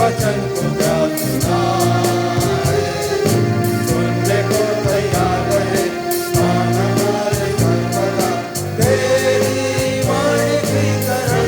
वचन को क्या सुना है, सुनने को तैयार रहे कान हमारे सर्वदा, तेरी वाणी की तरह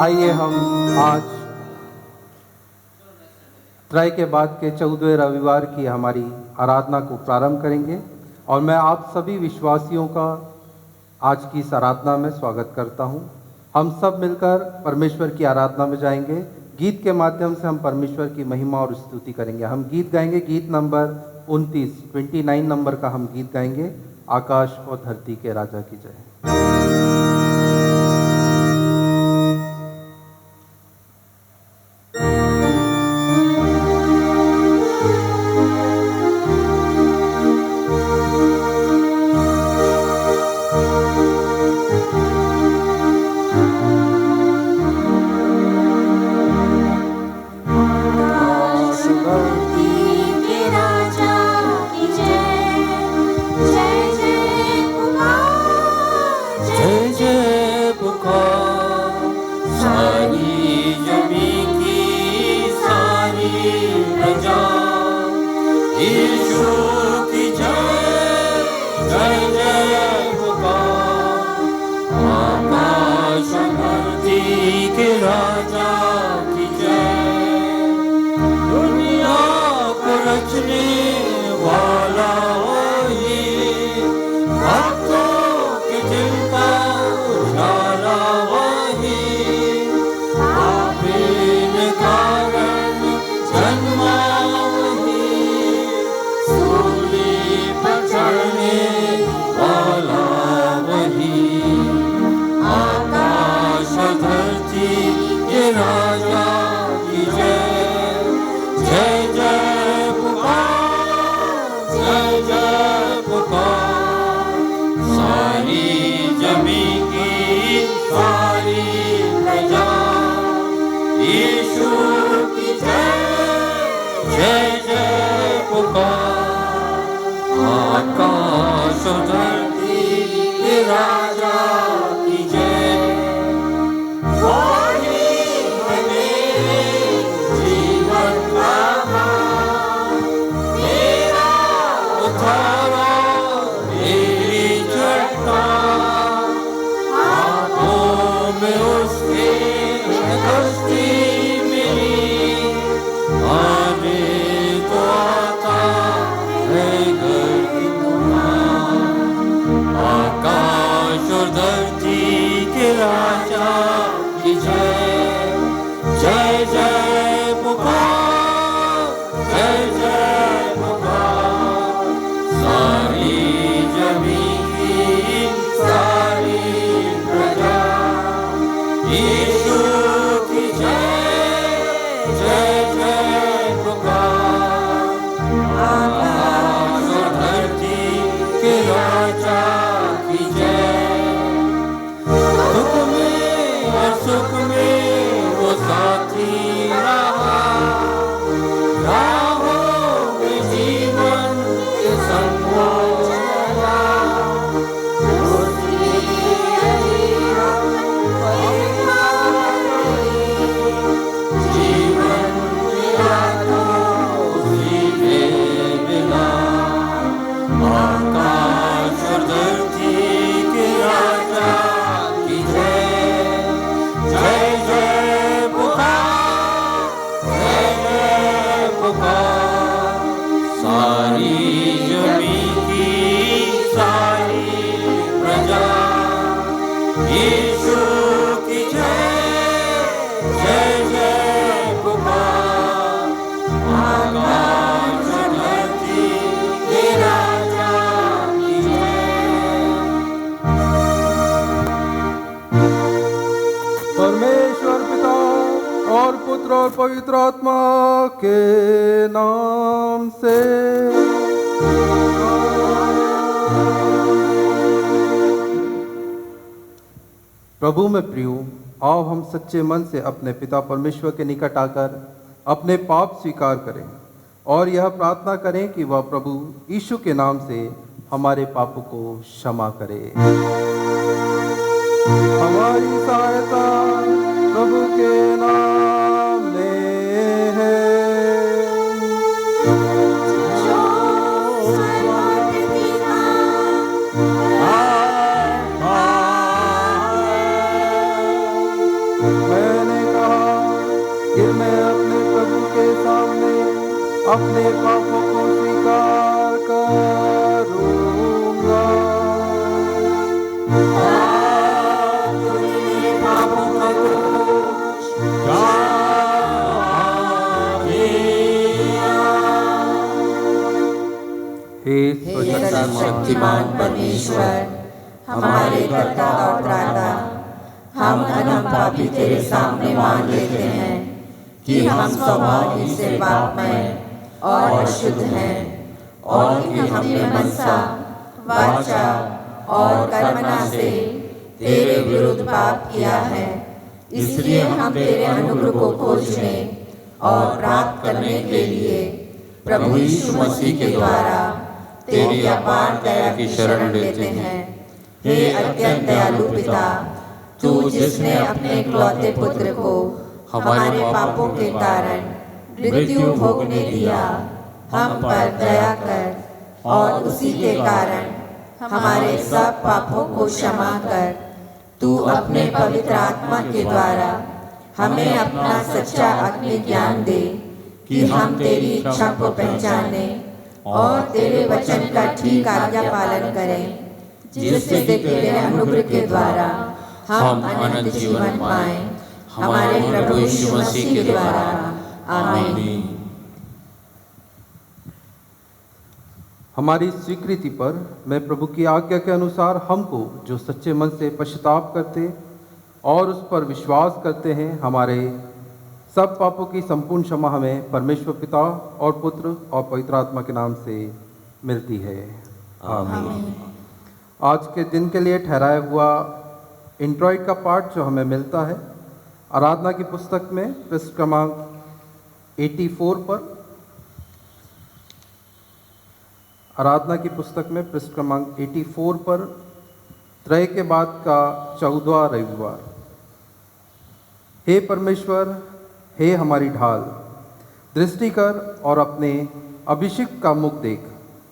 आइए हम आज त्रय के बाद के 14वें रविवार की हमारी आराधना को प्रारंभ करेंगे और मैं आप सभी विश्वासियों का आज की इस आराधना में स्वागत करता हूं। हम सब मिलकर परमेश्वर की आराधना में जाएंगे। गीत के माध्यम से हम परमेश्वर की महिमा और स्तुति करेंगे। हम गीत गाएंगे, गीत नंबर 29 नंबर का हम गीत गाएंगे, आकाश और धरती के राजा की जय। भक्तों के दिल का उजाला प्रजा यीशु की जय जय जय पुकार आकाश और धरती के राजा की जय वाणी बने जीवन का मान मेरा उद्धारा मेरी चट्टान हाथों में उसके कश्ती मिली आने तो आता है गर्द तूफान आकाश और धरती के राजा की जय जय जय पुकार जय जय पुकार सारी जमीन की सारी प्रजा यीशु की जय जय जय पुकार आकाश और धरती के राजा की जय दुख में और सुख में वो साथी रहा राहों में जीवन के संग वो चला उसकी जीवन मिला तो उसी में मिला आकाश और धरती के राजा की जय जय जय पुकार जय जय पुकार सारी जमीन की सारी प्रजा यीशु की जय जय जय पुकार आकाश और धरती के राजा की जय परमेश्वर पिता और पुत्र और पवित्र आत्मा के नाम से प्रभु में प्रियो आओ हम सच्चे मन से अपने पिता परमेश्वर के निकट आकर अपने पाप स्वीकार करें और यह प्रार्थना करें कि वह प्रभु यीशु के नाम से हमारे पापों को क्षमा करे। हमारी सहायता प्रभु के नाम में है। मैंने कहा कि मैं अपने प्रभु के सामने अपने पापों को स्वीकार करूंगा। हे शक्तिमान परमेश्वर हमारे कर्ता और त्राता हम अधम पापी तेरे सामने मान लेते हैं कि हम स्वभाव ही से पापमय और अशुद्ध हैं और कि हमने मनसा वाचा और कर्मणा से तेरे विरुद्ध पाप किया है। इसलिए हम तेरे अनुग्रह को खोजने और प्राप्त करने के लिए प्रभु यीशु मसीह के द्वारा तेरी अपार दया की शरण लेते हैं। हे अत्यंत दयालु पिता, तू जिसने अपने इकलौते पुत्र को हमारे पापों के कारण मृत्यु भोगने दिया, हम पर दया कर और उसी के कारण हमारे सब पापों को क्षमा कर तू अपने पवित्र आत्मा के द्वारा हमें अपना सच्चा आत्मिक ज्ञान दे कि हम तेरी इच्छा को पहचाने और तेरे वचन का ठीक आज्ञा पालन करें, जिससे तेरे अनुग्रह के द्वारा हम अनंत जीवन पाएं, हमारे प्रभु यीशु मसीह के द्वारा। आमीन। हमारी स्वीकृति पर मैं प्रभु की आज्ञा के अनुसार हमको जो सच्चे मन से पश्चाताप करते और उस पर विश्वास करते हैं, हमारे सब पापों की संपूर्ण क्षमा हमें परमेश्वर पिता और पुत्र और पवित्र आत्मा के नाम से मिलती है। आमीन। आज के दिन के लिए ठहराया हुआ इंट्रोइट का पाठ जो हमें मिलता है आराधना की पुस्तक में पृष्ठ क्रमांक 84 पर, आराधना की पुस्तक में पृष्ठ क्रमांक 84 पर त्रय के बाद का 14वां रविवार। हे परमेश्वर, हे हमारी ढाल, दृष्टि कर और अपने अभिषेक का मुख देख,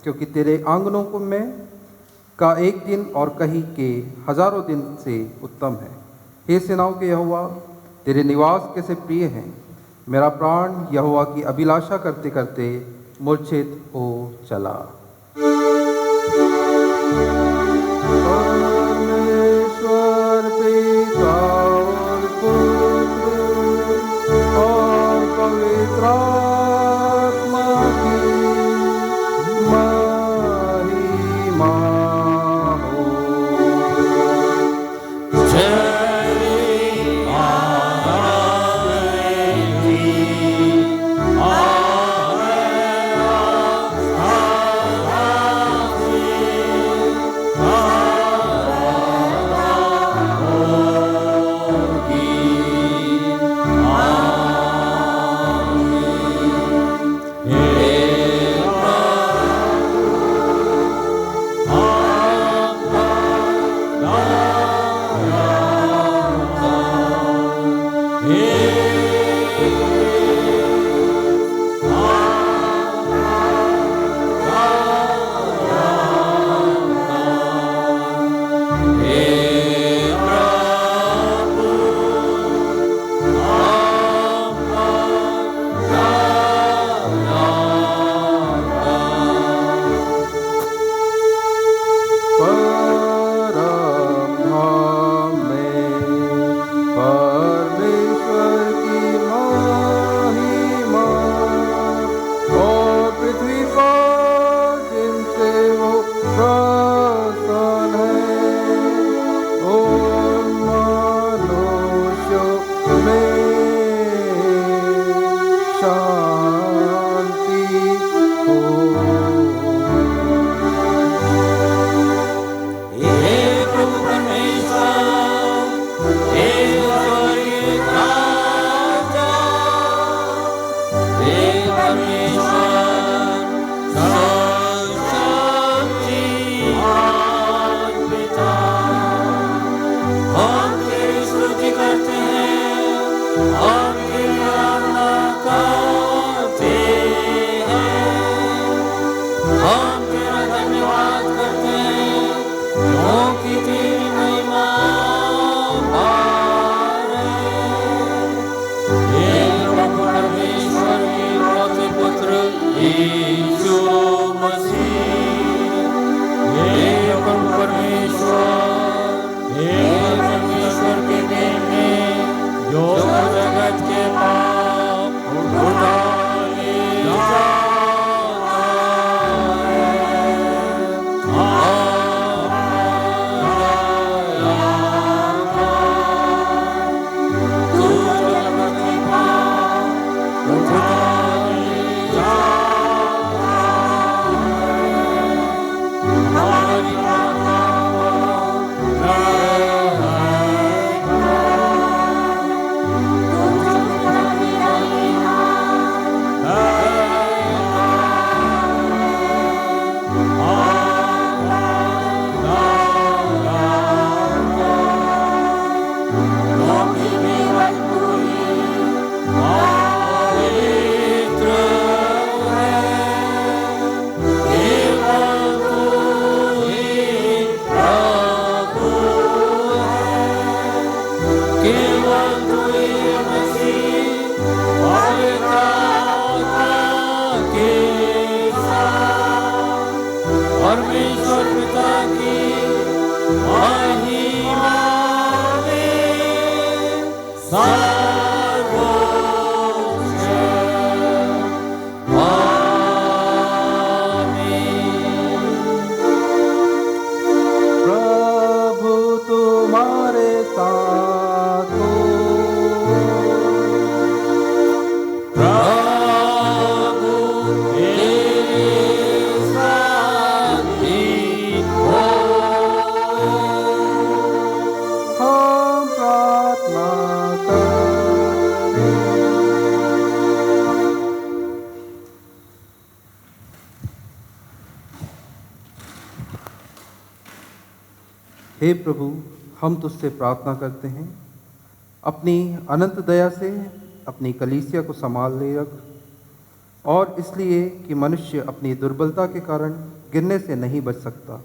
क्योंकि तेरे आंगनों को में का एक दिन और कहीं के हजारों दिन से उत्तम है। हे सेनाओं के यहोवा, तेरे निवास कैसे प्रिय हैं। मेरा प्राण यहोवा की अभिलाषा करते करते मूर्छित हो चला। परमेश्वर पिता और पुत्र और पवित्र आत्मा की महिमा हो। हे प्रभु, हम तुझसे प्रार्थना करते हैं, अपनी अनंत दया से अपनी कलीसिया को संभाल ले रख, और इसलिए कि मनुष्य अपनी दुर्बलता के कारण गिरने से नहीं बच सकता,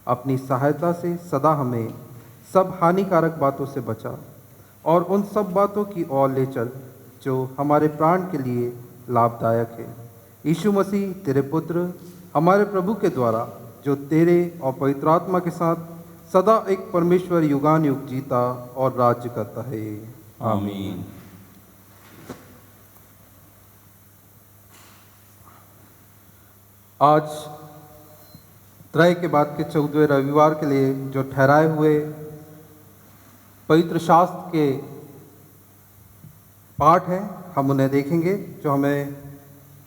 अपनी सहायता से सदा हमें सब हानिकारक बातों से बचा और उन सब बातों की ओर ले चल जो हमारे प्राण के लिए लाभदायक है। यीशु मसीह तेरे पुत्र हमारे प्रभु के द्वारा, जो तेरे और पवित्र आत्मा के साथ सदा एक परमेश्वर युगान युग जीता और राज्य करता है। आमीन। आज त्रय के बाद के 14वें रविवार के लिए जो ठहराए हुए पवित्र शास्त्र के पाठ हैं, हम उन्हें देखेंगे। जो हमें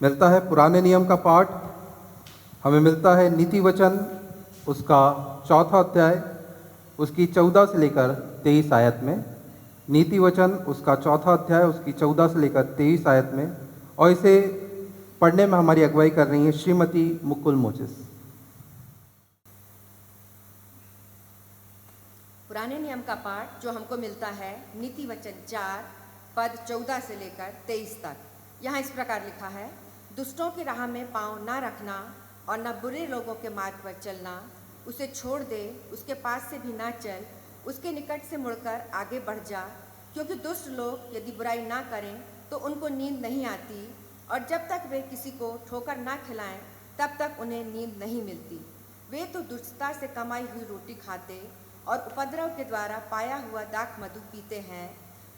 मिलता है पुराने नियम का पाठ, हमें मिलता है नीति वचन उसका 4था अध्याय उसकी 14 से लेकर 23 आयत में। नीति वचन उसका 4था अध्याय उसकी 14 से लेकर 23 आयत में, और इसे पढ़ने में हमारी अगुवाई कर रही हैं श्रीमती मुकुल मोजिस। पुराने नियम का पाठ जो हमको मिलता है नीति वचन 4 पद 14 से लेकर 23 तक। यहाँ इस प्रकार लिखा है, दुष्टों की राह में पाँव ना रखना और न बुरे लोगों के मार्ग पर चलना, उसे छोड़ दे, उसके पास से भी ना चल, उसके निकट से मुड़कर आगे बढ़ जा, क्योंकि दुष्ट लोग यदि बुराई ना करें तो उनको नींद नहीं आती, और जब तक वे किसी को ठोकर ना खिलाएं तब तक उन्हें नींद नहीं मिलती। वे तो दुष्टता से कमाई हुई रोटी खाते और उपद्रव के द्वारा पाया हुआ दाख मधु पीते हैं,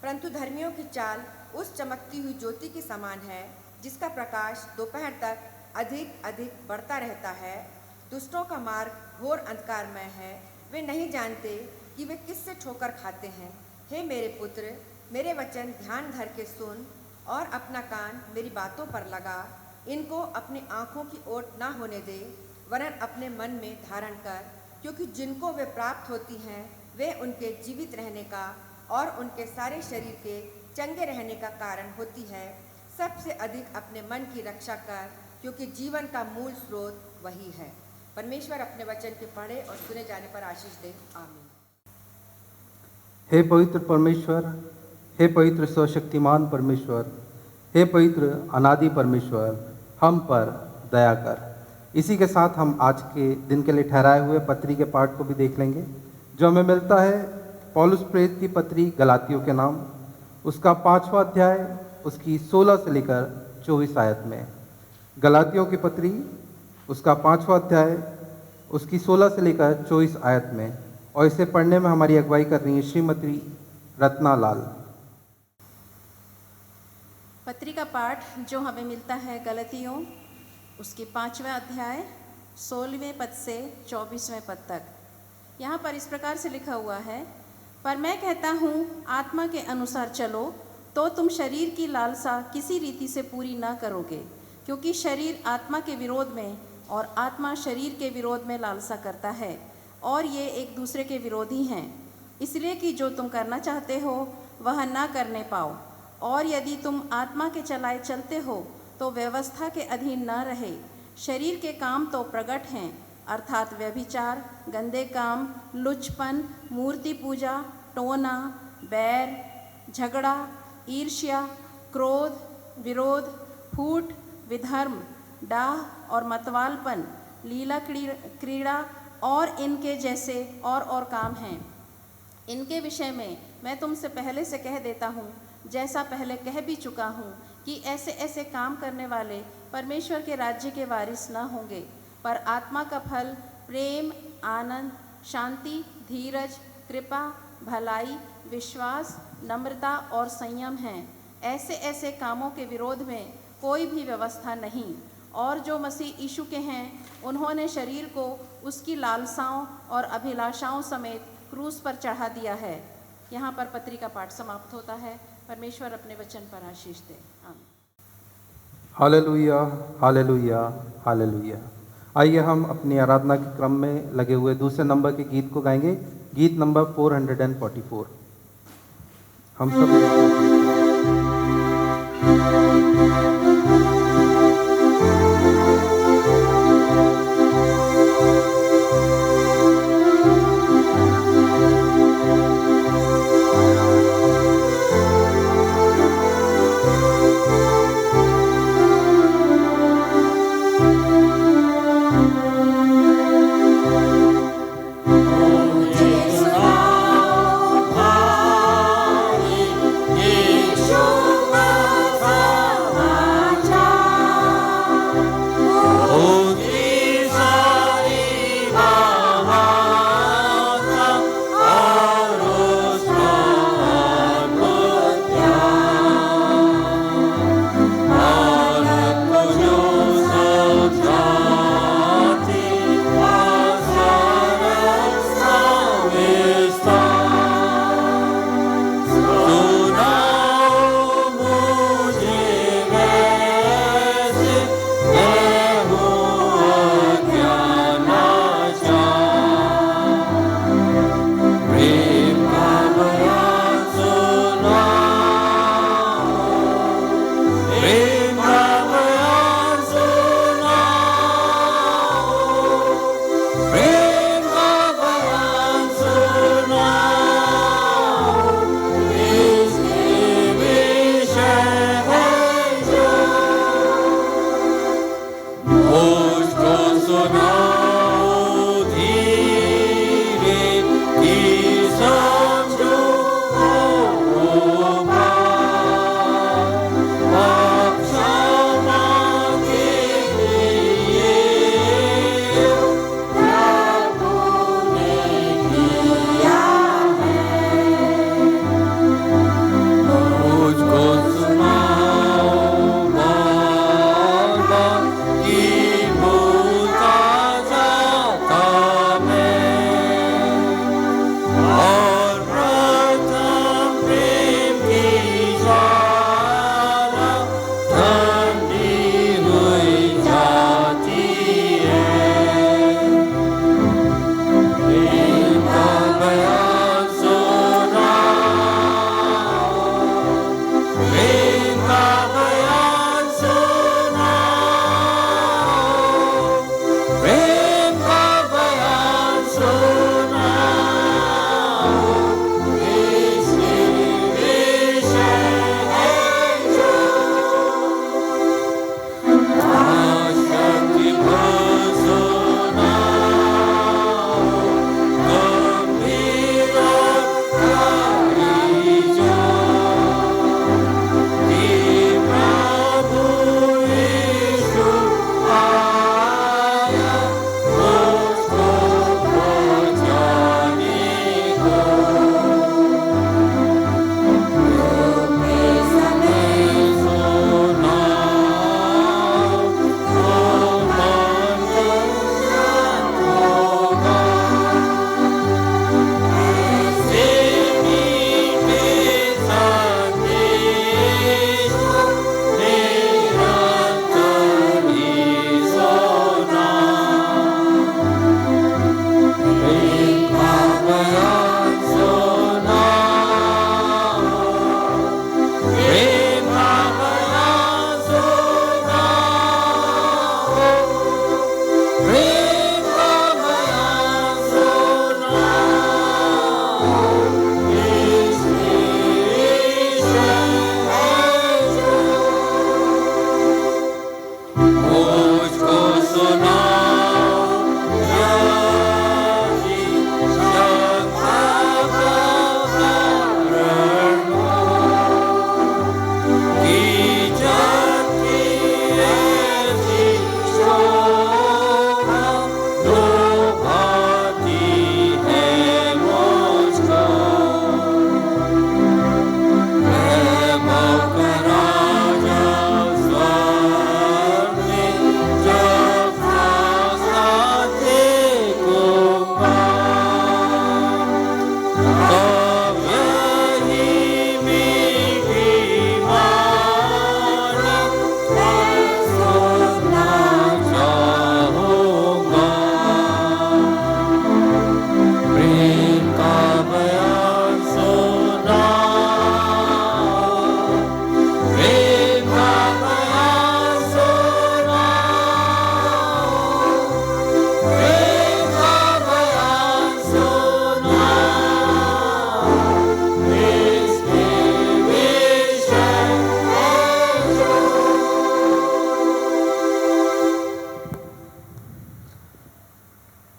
परंतु धर्मियों की चाल उस चमकती हुई ज्योति के समान है जिसका प्रकाश दोपहर तक अधिक अधिक बढ़ता रहता है। दुष्टों का मार्ग घोर अंधकारमय है, वे नहीं जानते कि वे किससे ठोकर खाते हैं। हे मेरे पुत्र, मेरे वचन ध्यान धर के सुन और अपना कान मेरी बातों पर लगा। इनको अपनी आँखों की ओट ना होने दे, वरन अपने मन में धारण कर, क्योंकि जिनको वे प्राप्त होती हैं वे उनके जीवित रहने का और उनके सारे शरीर के चंगे रहने का कारण होती है। सबसे अधिक अपने मन की रक्षा कर, क्योंकि जीवन का मूल स्रोत वही है। परमेश्वर अपने वचन के पढ़े और सुने जाने पर आशीष दे। आमीन। हे पवित्र परमेश्वर, हे पवित्र सर्वशक्तिमान परमेश्वर, हे पवित्र अनादि परमेश्वर, हम पर दया कर। इसी के साथ हम आज के दिन के लिए ठहराए हुए पत्री के पाठ को भी देख लेंगे, जो हमें मिलता है पौलुस प्रेरित की पत्री गलातियों के नाम, उसका 5वां अध्याय उसकी 16 से लेकर 24 आयत में। गलातियों की पत्री उसका 5वां अध्याय उसकी 16 से लेकर 24 आयत में, और इसे पढ़ने में हमारी अगुवाई कर रही है श्रीमती रत्ना लाल। पत्री का पाठ जो हमें मिलता है गलतियों उसके 5वां अध्याय 16वें पद से 24वें पद तक। यहाँ पर इस प्रकार से लिखा हुआ है, पर मैं कहता हूँ आत्मा के अनुसार चलो, तो तुम शरीर की लालसा किसी रीति से पूरी ना करोगे, क्योंकि शरीर आत्मा के विरोध में और आत्मा शरीर के विरोध में लालसा करता है, और ये एक दूसरे के विरोधी हैं, इसलिए कि जो तुम करना चाहते हो वह ना करने पाओ। और यदि तुम आत्मा के चलाए चलते हो तो व्यवस्था के अधीन न रहे। शरीर के काम तो प्रकट हैं, अर्थात व्यभिचार, गंदे काम, लुचपन, मूर्ति पूजा, टोना, बैर, झगड़ा, ईर्ष्या, क्रोध, विरोध, फूट, विधर्म, डाह और मतवालपन, लीला क्रीड़ा और इनके जैसे और काम हैं। इनके विषय में मैं तुमसे पहले से कह देता हूँ, जैसा पहले कह भी चुका हूँ, कि ऐसे ऐसे काम करने वाले परमेश्वर के राज्य के वारिस न होंगे। पर आत्मा का फल प्रेम, आनंद, शांति, धीरज, कृपा, भलाई, विश्वास, नम्रता और संयम हैं। ऐसे ऐसे कामों के विरोध में कोई भी व्यवस्था नहीं। और जो मसीह यीशु के हैं, उन्होंने शरीर को उसकी लालसाओं और अभिलाषाओं समेत क्रूस पर चढ़ा दिया है। यहाँ पर पत्री का पाठ समाप्त होता है। परमेश्वर अपने वचन पर आशीष दे। आमीन। Hallelujah, hallelujah, hallelujah. आइए हम अपनी आराधना के क्रम में लगे हुए दूसरे नंबर के गीत को गाएंगे, गीत नंबर 444। हम सब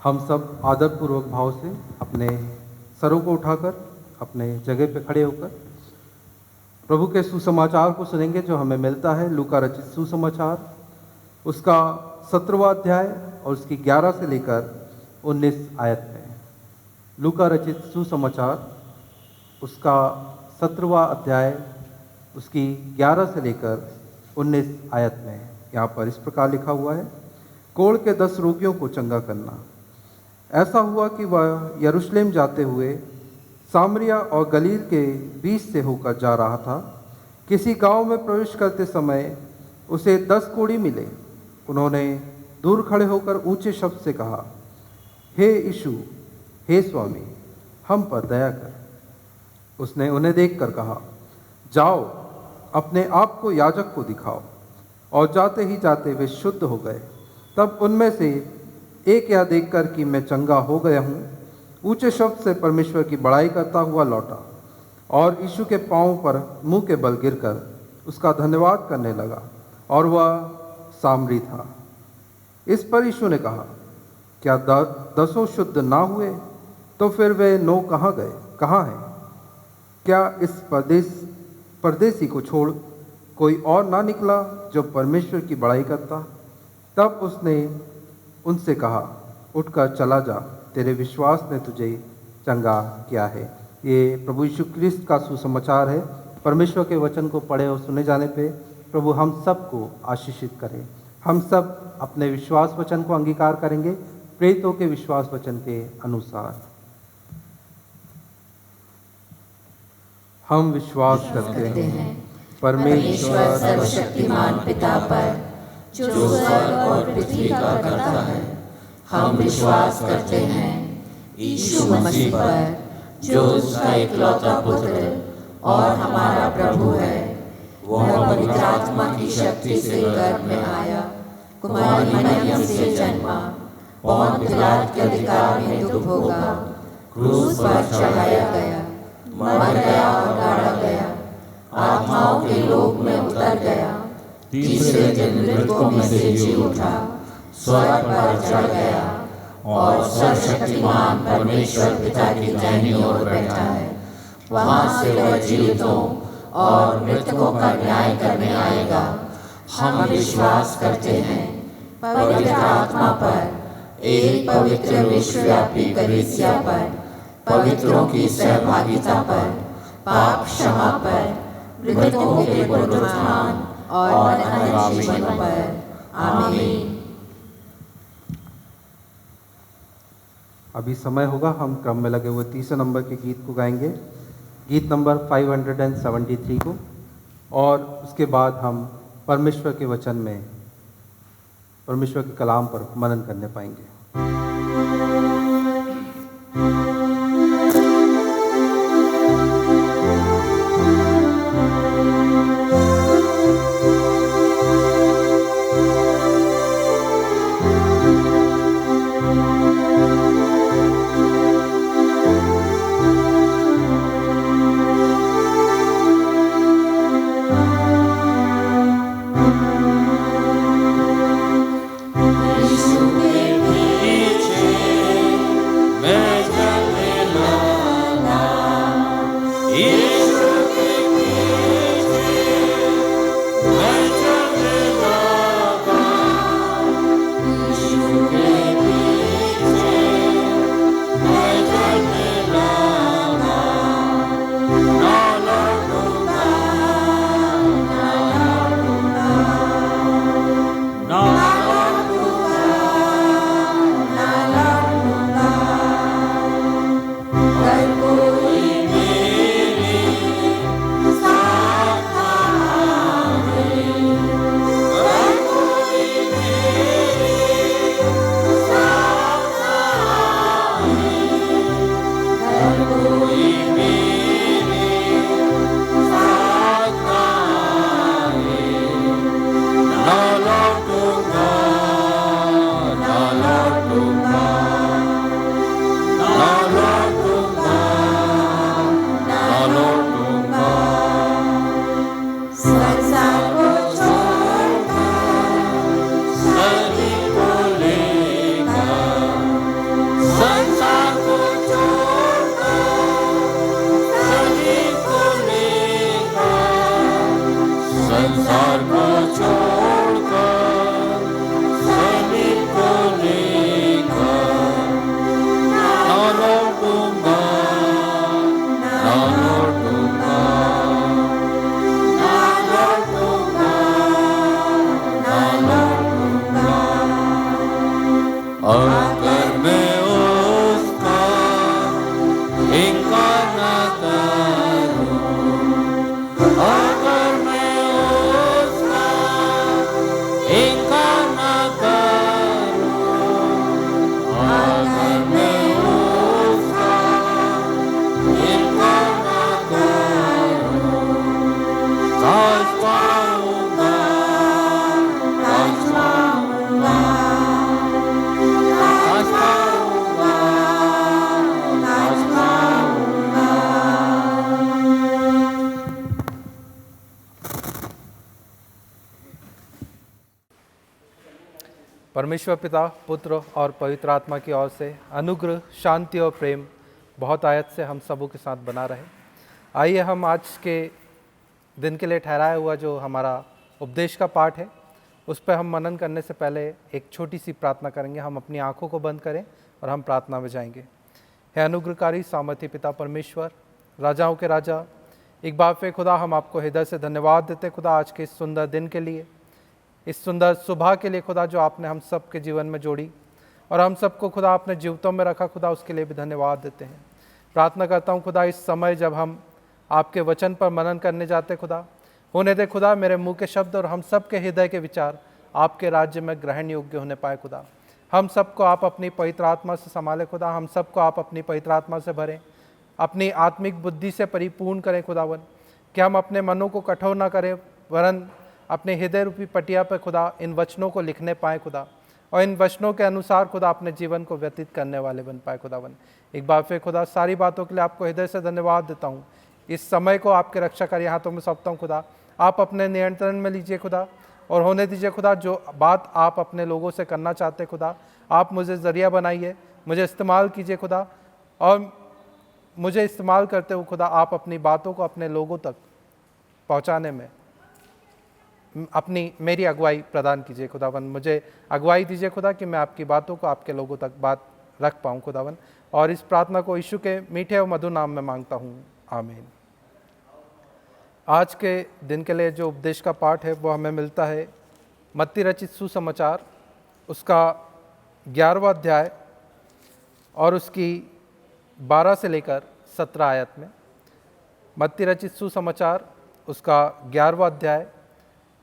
हम सब आदरपूर्वक भाव से अपने सरों को उठाकर अपने जगह पे खड़े होकर प्रभु के सुसमाचार को सुनेंगे जो हमें मिलता है लूका रचित सुसमाचार, उसका 17वां अध्याय और उसकी 11 से लेकर 19 आयत में। लूका रचित सुसमाचार उसका 17वां अध्याय उसकी 11 से लेकर 19 आयत में। यहाँ पर इस प्रकार लिखा हुआ है, कोढ़ के 10 रोगियों को चंगा करना। ऐसा हुआ कि वह यरूशलेम जाते हुए सामरिया और गलील के बीच से होकर जा रहा था। किसी गांव में प्रवेश करते समय उसे 10 कोढ़ी मिले। उन्होंने दूर खड़े होकर ऊंचे शब्द से कहा, हे यीशु, हे स्वामी, हम पर दया कर। उसने उन्हें देखकर कहा, जाओ अपने आप को याजक को दिखाओ। और जाते ही जाते वे शुद्ध हो गए। तब उनमें से एक यह देखकर कि मैं चंगा हो गया हूँ, ऊंचे शब्द से परमेश्वर की बड़ाई करता हुआ लौटा और यीशु के पांव पर मुंह के बल गिरकर उसका धन्यवाद करने लगा, और वह सामरी था। इस पर यीशु ने कहा, क्या 10 शुद्ध ना हुए? तो फिर वे 9 कहाँ गए? कहाँ हैं? क्या इस परदेसी को छोड़ कोई और ना निकला जो परमेश्वर की बड़ाई करता? तब उसने उनसे कहा, उठकर चला जा, तेरे विश्वास ने तुझे चंगा किया है। ये प्रभु यीशु क्रिस्त का सुसमाचार है। परमेश्वर के वचन को पढ़े और सुने जाने पे प्रभु हम सब को आशीषित करें। हम सब अपने विश्वास वचन को अंगीकार करेंगे प्रेरितों के विश्वास वचन के अनुसार। हम विश्वास करते हैं परमेश्वर सर्वशक्तिमान पिता पर, जो स्वर्ग और पृथ्वी का करता है। हम विश्वास करते हैं यीशु मसीह पर, जो उसका इकलौता पुत्र और हमारा प्रभु है। वह पवित्र आत्मा की शक्ति से गर्भ में आया, कुमारी मरियम से जन्मा, पौंत पिलात के अधिकार में दुख भोगा, क्रूस पर चढ़ाया गया, मर गया और गाड़ा गया, आत्माओं के लोक में उतर गया, तीसरे दिन मृतकों में से जी उठा, स्वर्ग पर चढ़ गया और सर्वशक्तिमान परमेश्वर पिता की दाहिनी ओर बैठा है। वहां से वह जीवितों और मृतकों का न्याय करने आएगा। हम विश्वास करते हैं पवित्र आत्मा पर, एक पवित्र विश्वव्यापी कलीसिया पर, पवित्रों की सहभागिता पर, पाप क्षमा पर, मृतकों के पुनरुत्थान और अनंत जीवन पर। आमीन। अभी समय होगा, हम क्रम में लगे हुए 30 नंबर के गीत को गाएंगे, गीत नंबर 573 को, और उसके बाद हम परमेश्वर के वचन में परमेश्वर के कलाम पर मनन करने पाएंगे। यीशु के पीछे संसार को छोड़कर सभी को लेकर ना लौटूंगा, ना लौटूंगा, ना लौटूंगा, ना लौटूंगा। अगर मैं उसका इनकार ना करूं, अगर मैं उसका इनकार ना करूं, अगर मैं उसका इनकार ना करूं, राज पाऊंगा, राज पाऊंगा, राज पाऊंगा, राज पाऊंगा। परमेश्वर पिता, पुत्र और पवित्र आत्मा की ओर से अनुग्रह, शांति और प्रेम बहुत आयत से हम सबों के साथ बना रहे। आइए हम आज के दिन के लिए ठहराया हुआ जो हमारा उपदेश का पाठ है उस पर हम मनन करने से पहले एक छोटी सी प्रार्थना करेंगे। हम अपनी आंखों को बंद करें और हम प्रार्थना में जाएंगे। हे अनुग्रहकारी सामर्थी पिता परमेश्वर, राजाओं के राजा, एक बार फिर खुदा हम आपको हृदय से धन्यवाद देते खुदा आज के इस सुंदर दिन के लिए, इस सुंदर सुबह के लिए खुदा जो आपने हम सब के जीवन में जोड़ी और हम सबको खुदा अपने जीवितों में रखा खुदा, उसके लिए भी धन्यवाद देते हैं। प्रार्थना करता हूँ खुदा इस समय जब हम आपके वचन पर मनन करने जाते खुदा, होने दे खुदा मेरे मुंह के शब्द और हम सब के हृदय के विचार आपके राज्य में ग्रहण योग्य होने पाए खुदा। हम सबको आप अपनी पवित्र आत्मा से संभाले खुदा, हम सबको आप अपनी पवित्र आत्मा से भरें, अपनी आत्मिक बुद्धि से परिपूर्ण करें खुदावन, कि हम अपने मनों को कठोर ना करें वरन अपने हृदय रूपी पटिया पर खुदा इन वचनों को लिखने पाए खुदा, और इन वचनों के अनुसार खुदा अपने जीवन को व्यतीत करने वाले बन पाए खुदावन। एक बार फिर खुदा सारी बातों के लिए आपको हृदय से धन्यवाद देता हूँ। इस समय को आपके रक्षाकारी हाथों में सौंपता हूँ खुदा, आप अपने नियंत्रण में लीजिए खुदा और होने दीजिए खुदा जो बात आप अपने लोगों से करना चाहते खुदा, आप मुझे ज़रिया बनाइए, मुझे इस्तेमाल कीजिए खुदा, और मुझे इस्तेमाल करते हुए खुदा आप अपनी बातों को अपने लोगों तक पहुँचाने में मेरी अगुवाई प्रदान कीजिए खुदावन। मुझे अगुवाई दीजिए खुदा कि मैं आपकी बातों को आपके लोगों तक बात रख पाऊँ खुदावन, और इस प्रार्थना को यीशु के मीठे और मधुर नाम में मांगता हूँ, आमीन। आज के दिन के लिए जो उपदेश का पाठ है वो हमें मिलता है मत्ती रचित सुसमाचार उसका 11वां अध्याय और उसकी 12 से लेकर 17 आयत में। मत्ती रचित सुसमाचार उसका 11वां अध्याय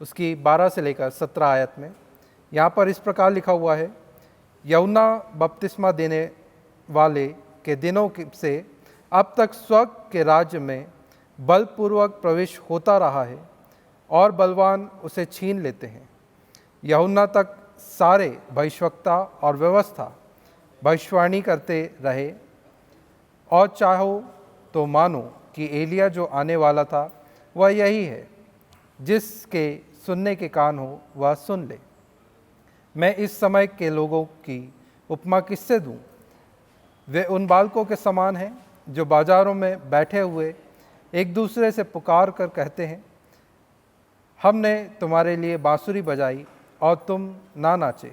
उसकी 12 से लेकर 17 आयत में यहाँ पर इस प्रकार लिखा हुआ है, यूहन्ना बपतिस्मा देने वाले के दिनों से अब तक स्वर्ग के राज्य में बलपूर्वक प्रवेश होता रहा है और बलवान उसे छीन लेते हैं। यूहन्ना तक सारे भविष्यवक्ता और व्यवस्था भविष्यवाणी करते रहे, और चाहो तो मानो कि एलिया जो आने वाला था वह यही है, जिसके सुनने के कान हो वह सुन ले। मैं इस समय के लोगों की उपमा किससे दूं? वे उन बालकों के समान हैं जो बाजारों में बैठे हुए एक दूसरे से पुकार कर कहते हैं, हमने तुम्हारे लिए बांसुरी बजाई और तुम ना नाचे,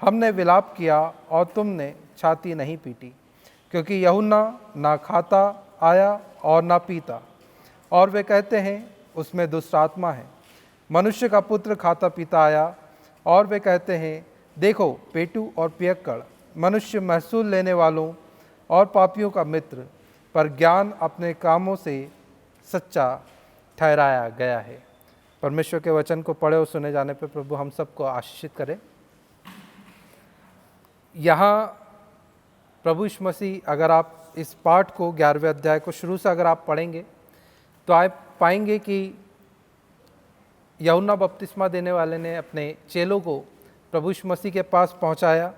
हमने विलाप किया और तुमने छाती नहीं पीटी। क्योंकि यूहन्ना ना खाता आया और ना पीता, और वे कहते हैं उसमें दुष्ट आत्मा है। मनुष्य का पुत्र खाता पीता आया, और वे कहते हैं देखो पेटू और पियक्कड़, मनुष्य महसूल लेने वालों और पापियों का मित्र, पर ज्ञान अपने कामों से सच्चा ठहराया गया है। परमेश्वर के वचन को पढ़े और सुने जाने पर प्रभु हम सबको आशीषित करे। यहाँ प्रभु यीशु मसीह, अगर आप इस पाठ को 11वें अध्याय को शुरू से अगर आप पढ़ेंगे तो आप पाएंगे कि यूहन्ना बपतिस्मा देने वाले ने अपने चेलों को प्रभु यीशु मसीह के पास पहुंचाया,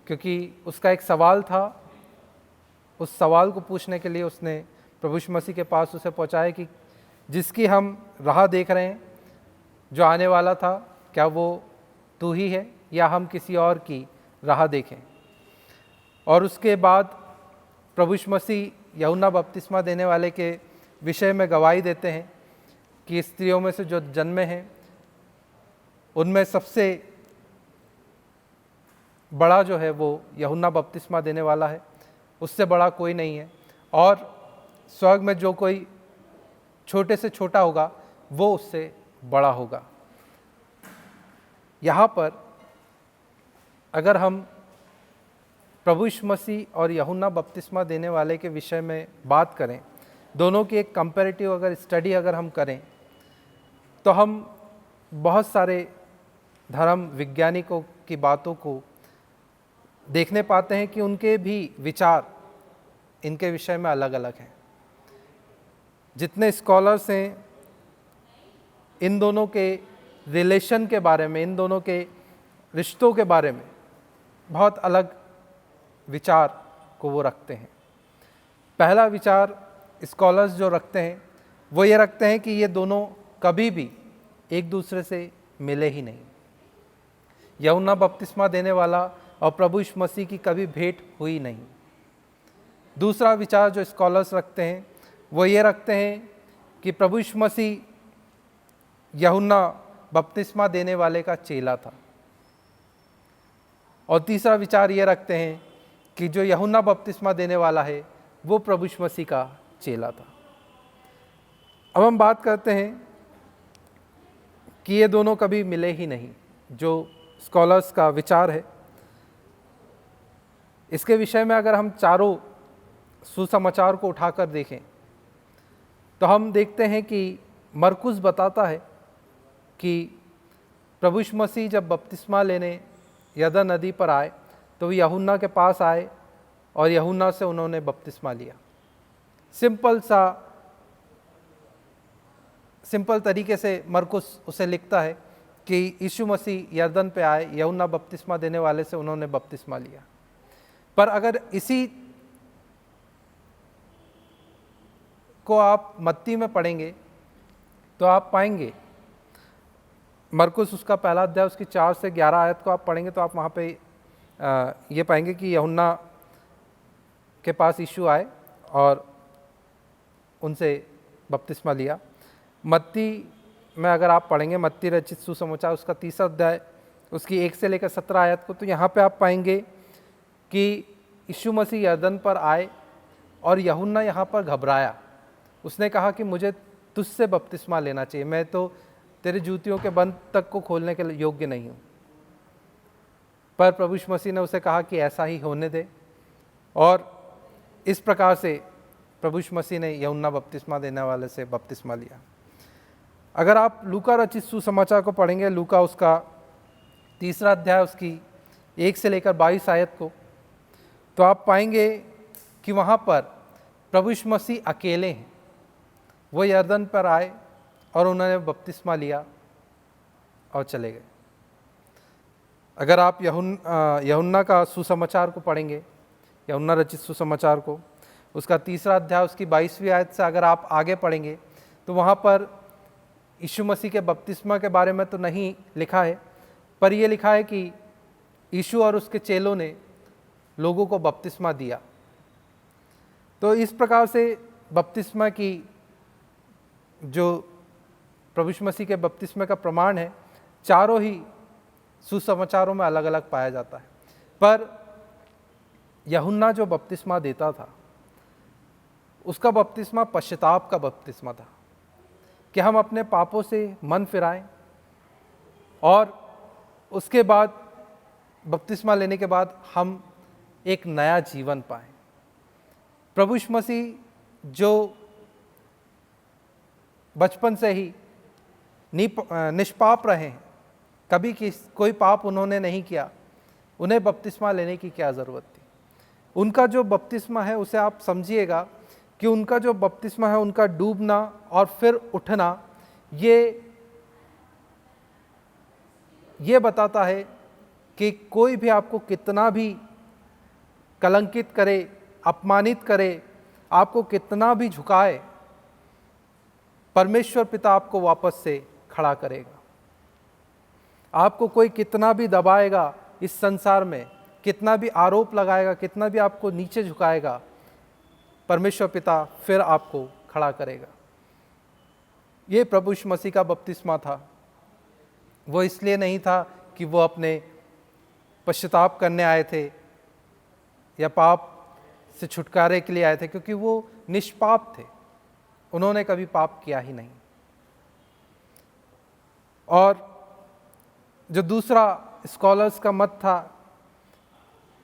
क्योंकि उसका एक सवाल था। उस सवाल को पूछने के लिए उसने प्रभु यीशु मसीह के पास उसे पहुंचाया कि जिसकी हम राह देख रहे हैं, जो आने वाला था, क्या वो तू ही है या हम किसी और की राह देखें। और उसके बाद प्रभु यीशु मसीह यूहन्ना बपतिस्मा देने वाले के विषय में गवाही देते हैं कि स्त्रियों में से जो जन्मे हैं उनमें सबसे बड़ा जो है वो यूहन्ना बपतिस्मा देने वाला है, उससे बड़ा कोई नहीं है। और स्वर्ग में जो कोई छोटे से छोटा होगा वो उससे बड़ा होगा। यहाँ पर अगर हम प्रभु यीशु मसीह और यूहन्ना बपतिस्मा देने वाले के विषय में बात करें, दोनों की एक कंपैरेटिव अगर स्टडी अगर हम करें, तो हम बहुत सारे धर्म वैज्ञानिकों की बातों को देखने पाते हैं कि उनके भी विचार इनके विषय में अलग अलग हैं। जितने स्कॉलर्स हैं इन दोनों के रिलेशन के बारे में, इन दोनों के रिश्तों के बारे में बहुत अलग विचार को वो रखते हैं। पहला विचार स्कॉलर्स जो रखते हैं वो ये रखते हैं कि ये दोनों कभी भी एक दूसरे से मिले ही नहीं। यूहन्ना बपतिस्मा देने वाला और प्रभु यीशु मसीह की कभी भेंट हुई नहीं। दूसरा विचार जो स्कॉलर्स रखते हैं वो ये रखते हैं कि प्रभु यीशु मसीह यूहन्ना बपतिस्मा देने वाले का चेला था। और तीसरा विचार ये रखते हैं कि जो यूहन्ना बपतिस्मा देने वाला है वो प्रभु यीशु मसीह का चेला था। अब हम बात करते हैं कि ये दोनों कभी मिले ही नहीं, जो स्कॉलर्स का विचार है। इसके विषय में अगर हम चारों सुसमाचार को उठाकर देखें तो हम देखते हैं कि मरकुस बताता है कि प्रभु यीशु मसीह जब बपतिस्मा लेने यरदन नदी पर आए तो वो यूहन्ना के पास आए और यूहन्ना से उन्होंने बपतिस्मा लिया। सिंपल तरीके से मरकुस उसे लिखता है कि यीशु मसीह यरदन पे आए, यूहन्ना बपतिस्मा देने वाले से उन्होंने बपतिस्मा लिया। पर अगर इसी को आप मत्ती में पढ़ेंगे तो आप पाएंगे, मरकुस उसका पहला अध्याय उसकी 4 से 11 आयत को आप पढ़ेंगे तो आप वहाँ पे ये पाएंगे कि यूहन्ना के पास यीशु आए और उनसे बपतिस्मा लिया। मत्ती में अगर आप पढ़ेंगे, मत्ती रचित सुसमाचार उसका 3 अध्याय उसकी 1 से लेकर 17 आयत को, तो यहाँ पे आप पाएंगे कि यीशु मसीह यरदन पर आए और यूहन्ना यहाँ पर घबराया। उसने कहा कि मुझे तुझसे बपतिस्मा लेना चाहिए, मैं तो तेरे जूतियों के बंद तक को खोलने के योग्य नहीं हूँ। पर प्रभु यीशु मसीह ने उसे कहा कि ऐसा ही होने दे, और इस प्रकार से प्रभु यीशु मसीह ने यूहन्ना बपतिस्मा देने वाले से बपतिस्मा लिया। अगर आप लूका रचित सुसमाचार को पढ़ेंगे, लूका उसका 3 अध्याय उसकी 1 से लेकर 22 आयत को, तो आप पाएंगे कि वहाँ पर प्रभु यीशु मसीह अकेले हैं। वो यरदन पर आए और उन्होंने बपतिस्मा लिया और चले गए। अगर आप यूहन्ना का सुसमाचार को पढ़ेंगे, यूहन्ना रचित सुसमाचार को उसका 3 अध्याय उसकी 22वीं आयत से अगर आप आगे पढ़ेंगे तो वहाँ पर यीशु मसीह के बपतिस्मा के बारे में तो नहीं लिखा है, पर यह लिखा है कि यीशु और उसके चेलों ने लोगों को बपतिस्मा दिया। तो इस प्रकार से बपतिस्मा की जो प्रभु यीशु मसीह के बपतिस्मे का प्रमाण है, चारों ही सुसमाचारों में अलग अलग पाया जाता है। पर यूहन्ना जो बपतिस्मा देता था उसका बपतिस्मा पश्चाताप का बपतिस्मा था कि हम अपने पापों से मन फिराएं और उसके बाद बपतिस्मा लेने के बाद हम एक नया जीवन पाएं। प्रभु यीशु मसीह जो बचपन से ही निष्पाप रहे हैं, कभी कोई पाप उन्होंने नहीं किया, उन्हें बपतिस्मा लेने की क्या ज़रूरत थी। उनका जो बपतिस्मा है उसे आप समझिएगा कि उनका जो बपतिस्मा है, उनका डूबना और फिर उठना, ये बताता है कि कोई भी आपको कितना भी कलंकित करे, अपमानित करे, आपको कितना भी झुकाए, परमेश्वर पिता आपको वापस से खड़ा करेगा। आपको कोई कितना भी दबाएगा इस संसार में, कितना भी आरोप लगाएगा, कितना भी आपको नीचे झुकाएगा, परमेश्वर पिता फिर आपको खड़ा करेगा। ये प्रभु यीशु मसीह का बपतिस्मा था। वो इसलिए नहीं था कि वो अपने पश्चाताप करने आए थे या पाप से छुटकारे के लिए आए थे, क्योंकि वो निष्पाप थे, उन्होंने कभी पाप किया ही नहीं। और जो दूसरा स्कॉलर्स का मत था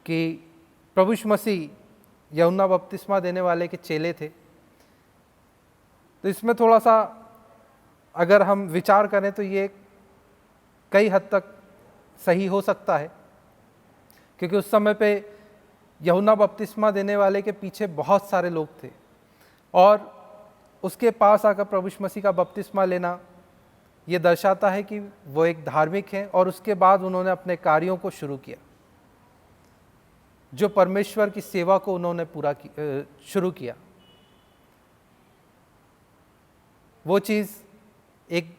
कि प्रभु यीशु मसीह यूहन्ना बपतिस्मा देने वाले के चेले थे, तो इसमें थोड़ा सा अगर हम विचार करें तो ये कई हद तक सही हो सकता है, क्योंकि उस समय पे यूहन्ना बपतिस्मा देने वाले के पीछे बहुत सारे लोग थे और उसके पास आकर प्रभु यीशु मसीह का बपतिस्मा लेना ये दर्शाता है कि वो एक धार्मिक हैं। और उसके बाद उन्होंने अपने कार्यों को शुरू किया, जो परमेश्वर की सेवा को उन्होंने शुरू किया। वो चीज़ एक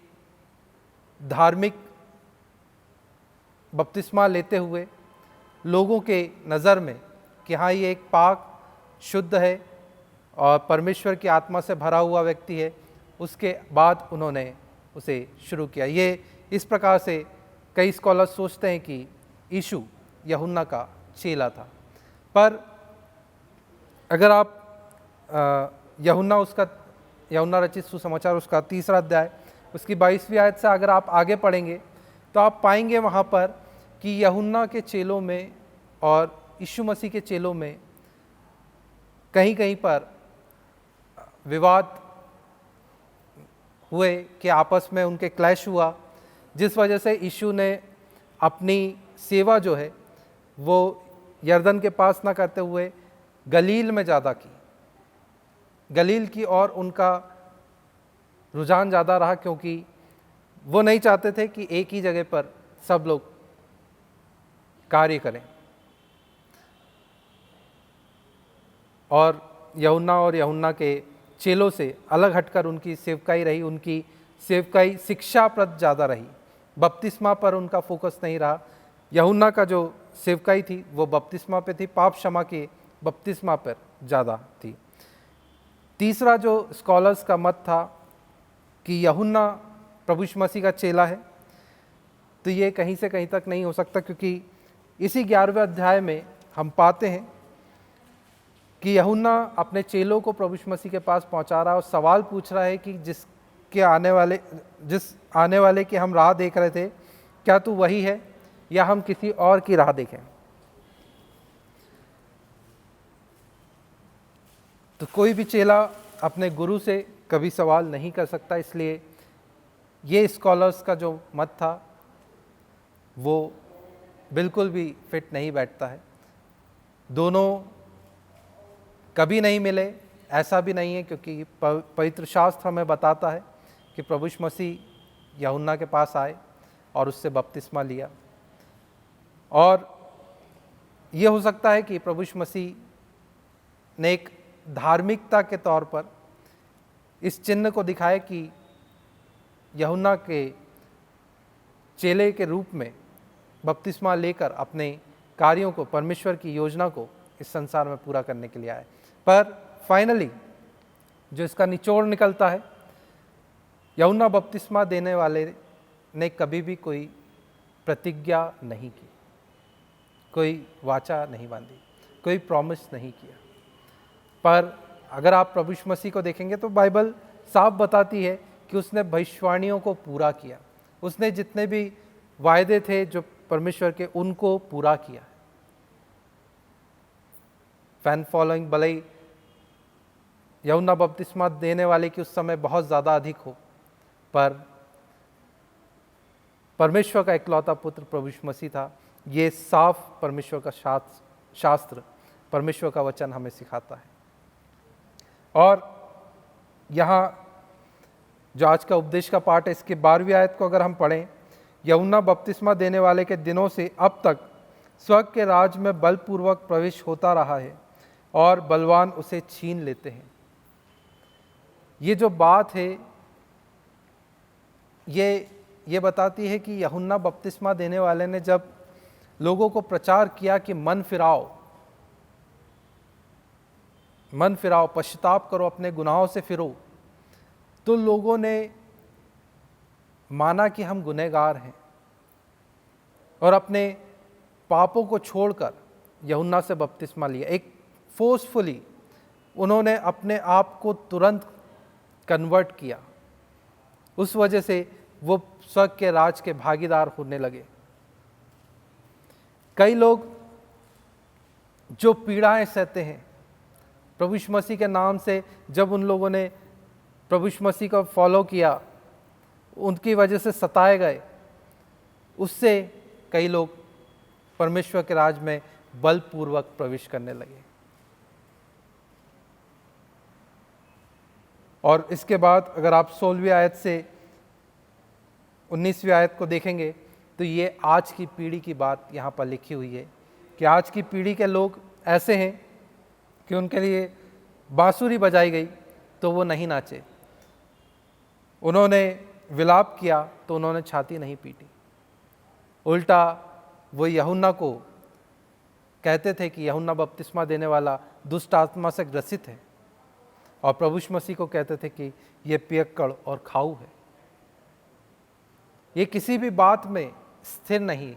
धार्मिक बपतिस्मा लेते हुए लोगों के नज़र में कि हाँ, ये एक पाक शुद्ध है और परमेश्वर की आत्मा से भरा हुआ व्यक्ति है, उसके बाद उन्होंने उसे शुरू किया। ये इस प्रकार से कई स्कॉलर्स सोचते हैं कि यीशु यूहन्ना का चेला था। पर अगर आप यूहन्ना रचित सुसमाचार उसका 3 अध्याय उसकी 22वीं आयत से अगर आप आगे पढ़ेंगे तो आप पाएंगे वहाँ पर कि यूहन्ना के चेलों में और यीशु मसीह के चेलों में कहीं कहीं पर विवाद हुए, कि आपस में उनके क्लैश हुआ, जिस वजह से यीशु ने अपनी सेवा जो है वो यरदन के पास ना करते हुए गलील में ज़्यादा की, गलील की ओर उनका रुझान ज़्यादा रहा, क्योंकि वो नहीं चाहते थे कि एक ही जगह पर सब लोग कार्य करें। और यूहन्ना के चेलों से अलग हटकर उनकी सेवकाई रही, उनकी सेवकाई शिक्षाप्रद ज़्यादा रही, बपतिस्मा पर उनका फोकस नहीं रहा। यूहन्ना का जो सेवकाई थी वो बपतिस्मा पे थी, पाप क्षमा के बपतिस्मा पर ज़्यादा थी। तीसरा जो स्कॉलर्स का मत था कि यूहन्ना प्रभु यीशु मसीह का चेला है, तो ये कहीं से कहीं तक नहीं हो सकता, क्योंकि इसी 11वें अध्याय में हम पाते हैं कि यूहन्ना अपने चेलों को प्रभु यीशु मसीह के पास पहुंचा रहा है और सवाल पूछ रहा है कि जिस आने वाले की हम राह देख रहे थे, क्या तू वही है या हम किसी और की राह देखें। तो कोई भी चेला अपने गुरु से कभी सवाल नहीं कर सकता, इसलिए ये स्कॉलर्स का जो मत था वो बिल्कुल भी फिट नहीं बैठता है। दोनों कभी नहीं मिले, ऐसा भी नहीं है, क्योंकि पवित्र शास्त्र हमें बताता है कि प्रभु यीशु मसीह यूहन्ना के पास आए और उससे बपतिस्मा लिया। और ये हो सकता है कि प्रभु यीशु मसीह ने एक धार्मिकता के तौर पर इस चिन्ह को दिखाया कि यूहन्ना के चेले के रूप में बपतिस्मा लेकर अपने कार्यों को, परमेश्वर की योजना को इस संसार में पूरा करने के लिए आए। पर फाइनली जो इसका निचोड़ निकलता है, यूहन्ना बपतिस्मा देने वाले ने कभी भी कोई प्रतिज्ञा नहीं की, कोई वाचा नहीं बांधी, कोई प्रॉमिस नहीं किया। पर अगर आप प्रभु यीशु मसीह को देखेंगे तो बाइबल साफ बताती है कि उसने भविष्यवाणियों को पूरा किया, उसने जितने भी वायदे थे जो परमेश्वर के, उनको पूरा किया। फैन फॉलोइंग भले ही यूहन्ना बपतिस्मा देने वाले की उस समय बहुत ज़्यादा अधिक हो, पर परमेश्वर का इकलौता पुत्र प्रभु यीशु मसीह था। ये साफ परमेश्वर का शास्त्र, परमेश्वर का वचन हमें सिखाता है। और यहाँ जो आज का उपदेश का पाठ है, इसके 12वीं आयत को अगर हम पढ़ें, यूहन्ना बपतिस्मा देने वाले के दिनों से अब तक स्वर्ग के राज में बलपूर्वक प्रवेश होता रहा है और बलवान उसे छीन लेते हैं। ये जो बात है ये बताती है कि यूहन्ना बपतिस्मा देने वाले ने जब लोगों को प्रचार किया कि मन फिराओ, पश्चाताप करो, अपने गुनाहों से फिरो, तो लोगों ने माना कि हम गुनहगार हैं और अपने पापों को छोड़कर यूहन्ना से बपतिस्मा लिया। एक फोर्सफुली उन्होंने अपने आप को तुरंत कन्वर्ट किया। उस वजह से वो स्वर्ग के राज के भागीदार होने लगे। कई लोग जो पीड़ाएं सहते हैं प्रभु यीशु मसीह के नाम से, जब उन लोगों ने प्रभु यीशु मसीह को फॉलो किया, उनकी वजह से सताए गए, उससे कई लोग परमेश्वर के राज में बलपूर्वक प्रवेश करने लगे। और इसके बाद अगर आप 16वीं आयत से 19वीं आयत को देखेंगे तो ये आज की पीढ़ी की बात यहाँ पर लिखी हुई है कि आज की पीढ़ी के लोग ऐसे हैं कि उनके लिए बांसुरी बजाई गई तो वो नहीं नाचे, उन्होंने विलाप किया तो उन्होंने छाती नहीं पीटी। उल्टा वो यूहन्ना को कहते थे कि यूहन्ना बपतिस्मा देने वाला दुष्ट आत्मा से ग्रसित है, और प्रभु यीशु मसीह को कहते थे कि ये पियक्कड़ और खाऊ है। ये किसी भी बात में स्थिर नहीं,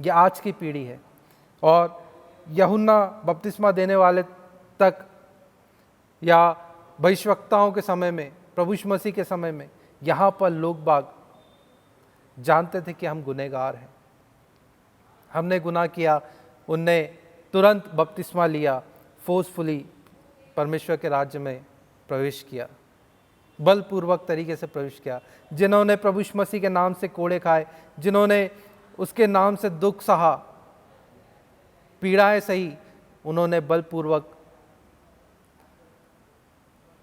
ये आज की पीढ़ी है। और यूहन्ना बपतिस्मा देने वाले तक या भविष्यवक्ताओं के समय में, प्रभु यीशु मसीह के समय में, यहाँ पर लोग बाग जानते थे कि हम गुनहगार हैं, हमने गुनाह किया। उनने तुरंत बपतिस्मा लिया, फोर्सफुली परमेश्वर के राज्य में प्रवेश किया, बलपूर्वक तरीके से प्रवेश किया। जिन्होंने प्रभु यीशु मसीह के नाम से कोड़े खाए, जिन्होंने उसके नाम से दुख सहा, पीड़ाएं सही, उन्होंने बलपूर्वक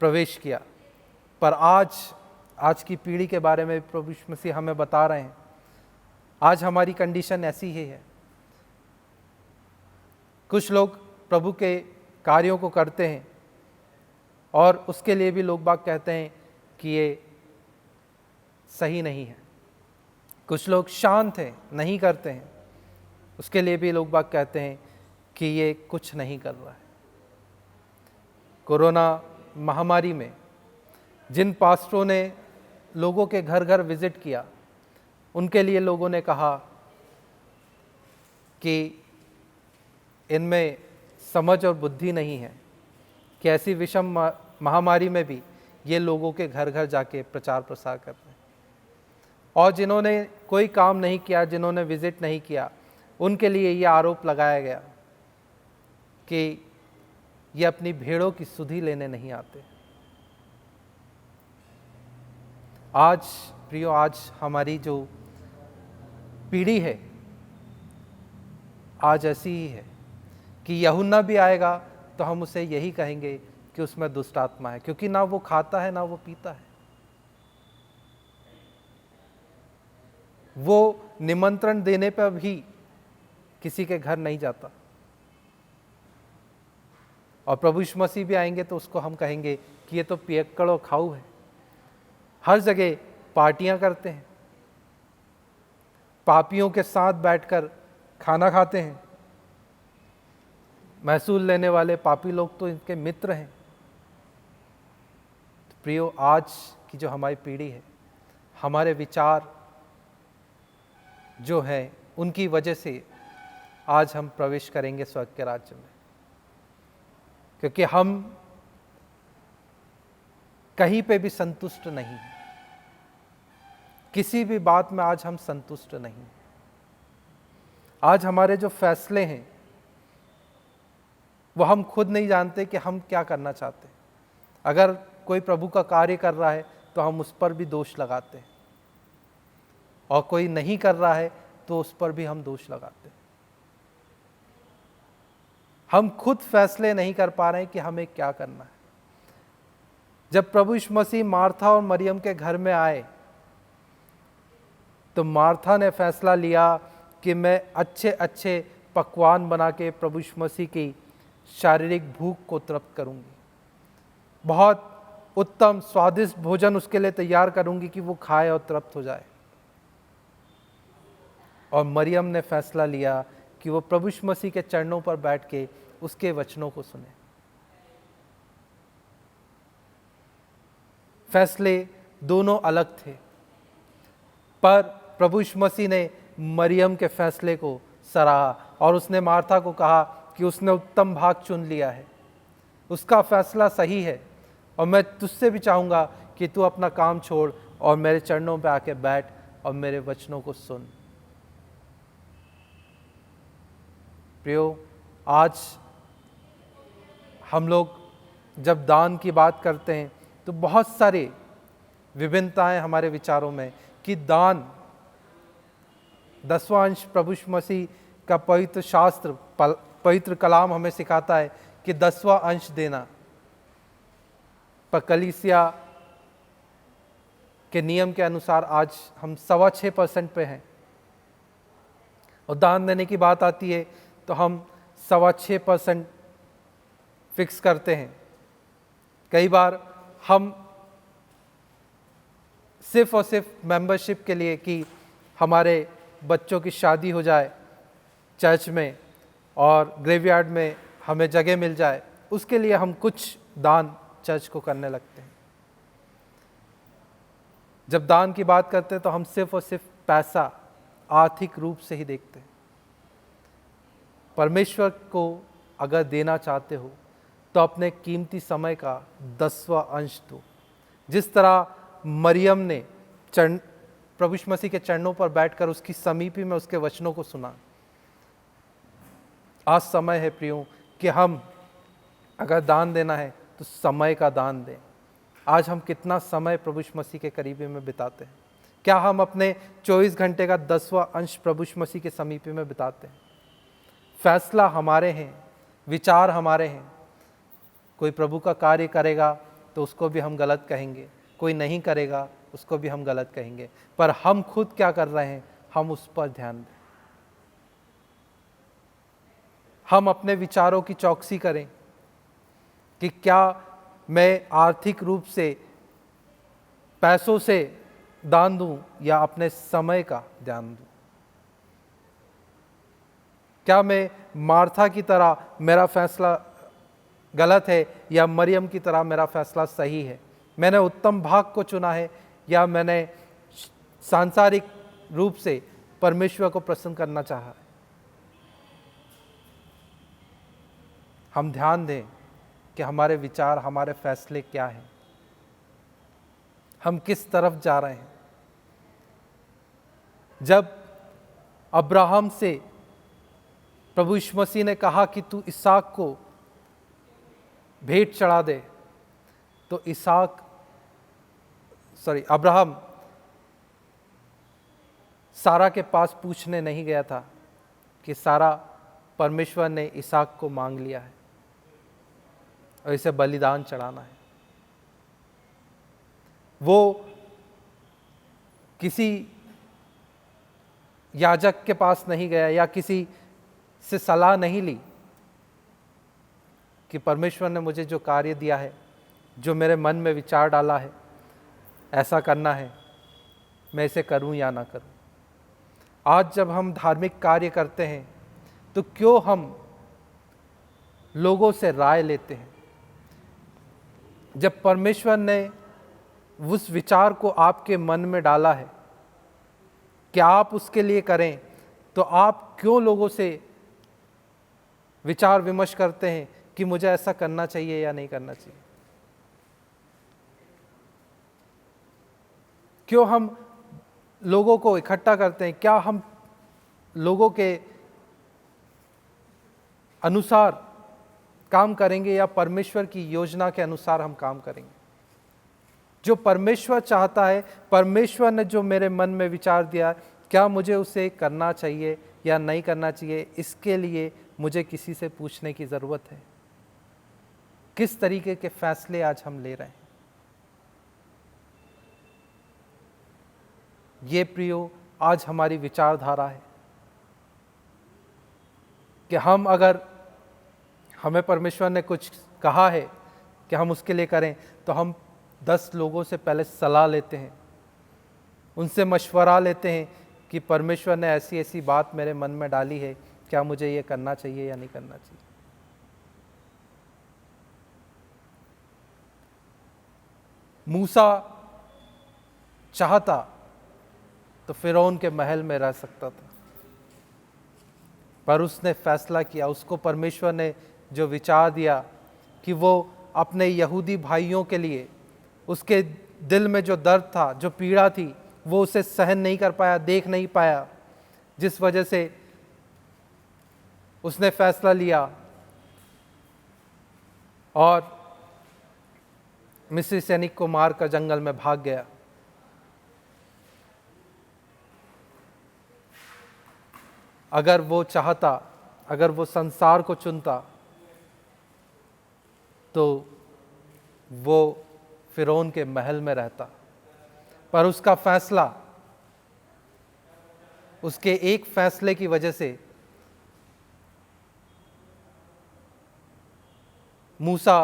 प्रवेश किया। पर आज की पीढ़ी के बारे में प्रभु यीशु मसीह हमें बता रहे हैं, आज हमारी कंडीशन ऐसी ही है। कुछ लोग प्रभु के कार्यों को करते हैं और उसके लिए भी लोग बाग कहते हैं कि ये सही नहीं है। कुछ लोग शांत हैं, नहीं करते हैं, उसके लिए भी लोग बाग कहते हैं कि ये कुछ नहीं कर रहा है। कोरोना महामारी में जिन पास्टरों ने लोगों के घर घर विजिट किया, उनके लिए लोगों ने कहा कि इनमें समझ और बुद्धि नहीं है कि ऐसी विषम महामारी में भी ये लोगों के घर घर जाके प्रचार प्रसार कर रहे हैं। और जिन्होंने कोई काम नहीं किया, जिन्होंने विजिट नहीं किया, उनके लिए ये आरोप लगाया गया कि ये अपनी भेड़ों की सुधि लेने नहीं आते। आज प्रियो, आज हमारी जो पीढ़ी है आज ऐसी ही है कि यूहन्ना भी आएगा तो हम उसे यही कहेंगे कि उसमें दुष्ट आत्मा है, क्योंकि ना वो खाता है ना वो पीता है। वो निमंत्रण देने पर भी किसी के घर नहीं जाता। और प्रभु यीशु मसीह भी आएंगे तो उसको हम कहेंगे कि ये तो पियक्कड़ और खाऊ है, हर जगह पार्टियां करते हैं, पापियों के साथ बैठकर खाना खाते हैं, महसूल लेने वाले पापी लोग तो इनके मित्र हैं। तो प्रियो, आज की जो हमारी पीढ़ी है, हमारे विचार जो है उनकी वजह से आज हम प्रवेश करेंगे स्वर्ग के राज्य में, क्योंकि हम कहीं पे भी संतुष्ट नहीं हैं, किसी भी बात में आज हम संतुष्ट नहीं हैं। आज हमारे जो फैसले हैं वो हम खुद नहीं जानते कि हम क्या करना चाहते हैं। अगर कोई प्रभु का कार्य कर रहा है तो हम उस पर भी दोष लगाते हैं, और कोई नहीं कर रहा है तो उस पर भी हम दोष लगाते हैं। हम खुद फैसले नहीं कर पा रहे हैं कि हमें क्या करना है। जब प्रभु यीशु मसीह मार्था और मरियम के घर में आए तो मार्था ने फैसला लिया कि मैं अच्छे अच्छे पकवान बना के प्रभु यीशु मसीह की शारीरिक भूख को तृप्त करूंगी, बहुत उत्तम स्वादिष्ट भोजन उसके लिए तैयार करूंगी कि वो खाए और तृप्त हो जाए। और मरियम ने फैसला लिया कि वो प्रभु यीशु मसीह के चरणों पर बैठ के उसके वचनों को सुने। फैसले दोनों अलग थे, पर प्रभु यीशु मसीह ने मरियम के फैसले को सराहा और उसने मार्था को कहा कि उसने उत्तम भाग चुन लिया है, उसका फैसला सही है। और मैं तुझसे भी चाहूँगा कि तू अपना काम छोड़ और मेरे चरणों पे आके बैठ और मेरे वचनों को सुन। प्रियो, आज हम लोग जब दान की बात करते हैं तो बहुत सारी विभिन्नताएं हमारे विचारों में कि दान 10वां अंश प्रभु यीशु मसीह का पवित्र शास्त्र, पवित्र कलाम हमें सिखाता है कि 10वां अंश देना। पर कलीसिया के नियम के अनुसार आज हम 6.25% पे हैं और दान देने की बात आती है तो हम 6.25% फिक्स करते हैं। कई बार हम सिर्फ और सिर्फ मेंबरशिप के लिए कि हमारे बच्चों की शादी हो जाए चर्च में और ग्रेवयार्ड में हमें जगह मिल जाए, उसके लिए हम कुछ दान चर्च को करने लगते हैं। जब दान की बात करते हैं तो हम सिर्फ और सिर्फ पैसा, आर्थिक रूप से ही देखते हैं। परमेश्वर को अगर देना चाहते हो तो अपने कीमती समय का 10वां अंश दो। जिस तरह मरियम ने प्रभु यीशु मसीह के चरणों पर बैठकर उसकी समीपी में उसके वचनों को सुना, आज समय है प्रियो कि हम अगर दान देना है तो समय का दान दें। आज हम कितना समय प्रभु यीशु मसीह के करीबी में बिताते हैं? क्या हम अपने 24 घंटे का 10वां अंश प्रभु यीशु मसीह के समीपी में बिताते हैं? फैसला हमारे हैं, विचार हमारे हैं। कोई प्रभु का कार्य करेगा तो उसको भी हम गलत कहेंगे, कोई नहीं करेगा उसको भी हम गलत कहेंगे, पर हम खुद क्या कर रहे हैं हम उस पर ध्यान दें। हम अपने विचारों की चौकसी करें कि क्या मैं आर्थिक रूप से पैसों से दान दूं या अपने समय का ध्यान दूं। क्या मैं मार्था की तरह मेरा फैसला गलत है या मरियम की तरह मेरा फैसला सही है? मैंने उत्तम भाग को चुना है या मैंने सांसारिक रूप से परमेश्वर को प्रसन्न करना चाहा है? हम ध्यान दें कि हमारे विचार, हमारे फैसले क्या हैं, हम किस तरफ जा रहे हैं। जब अब्राहम से प्रभु यीशु मसीह ने कहा कि तू इसहाक को भेंट चढ़ा दे, तो अब्राहम सारा के पास पूछने नहीं गया था कि सारा, परमेश्वर ने इसहाक को मांग लिया है और इसे बलिदान चढ़ाना है। वो किसी याजक के पास नहीं गया या किसी से सलाह नहीं ली कि परमेश्वर ने मुझे जो कार्य दिया है, जो मेरे मन में विचार डाला है, ऐसा करना है, मैं इसे करूं या ना करूं। आज जब हम धार्मिक कार्य करते हैं तो क्यों हम लोगों से राय लेते हैं? जब परमेश्वर ने उस विचार को आपके मन में डाला है कि आप उसके लिए करें, तो आप क्यों लोगों से विचार विमर्श करते हैं कि मुझे ऐसा करना चाहिए या नहीं करना चाहिए? क्यों हम लोगों को इकट्ठा करते हैं? क्या हम लोगों के अनुसार काम करेंगे या परमेश्वर की योजना के अनुसार हम काम करेंगे? जो परमेश्वर चाहता है, परमेश्वर ने जो मेरे मन में विचार दिया, क्या मुझे उसे करना चाहिए या नहीं करना चाहिए? इसके लिए मुझे किसी से पूछने की ज़रूरत है। किस तरीके के फैसले आज हम ले रहे हैं? ये प्रियो आज हमारी विचारधारा है कि हम, अगर हमें परमेश्वर ने कुछ कहा है कि हम उसके लिए करें, तो हम 10 लोगों से पहले सलाह लेते हैं, उनसे मशवरा लेते हैं कि परमेश्वर ने ऐसी ऐसी बात मेरे मन में डाली है, क्या मुझे ये करना चाहिए या नहीं करना चाहिए? मूसा चाहता तो फिरौन के महल में रह सकता था, पर उसने फैसला किया, उसको परमेश्वर ने जो विचार दिया कि वो अपने यहूदी भाइयों के लिए, उसके दिल में जो दर्द था, जो पीड़ा थी, वो उसे सहन नहीं कर पाया, देख नहीं पाया, जिस वजह से उसने फैसला लिया और मिस्री सैनिक को मारकर जंगल में भाग गया। अगर वो चाहता, अगर वो संसार को चुनता, तो वो फिरौन के महल में रहता, पर उसका फैसला, उसके एक फैसले की वजह से मूसा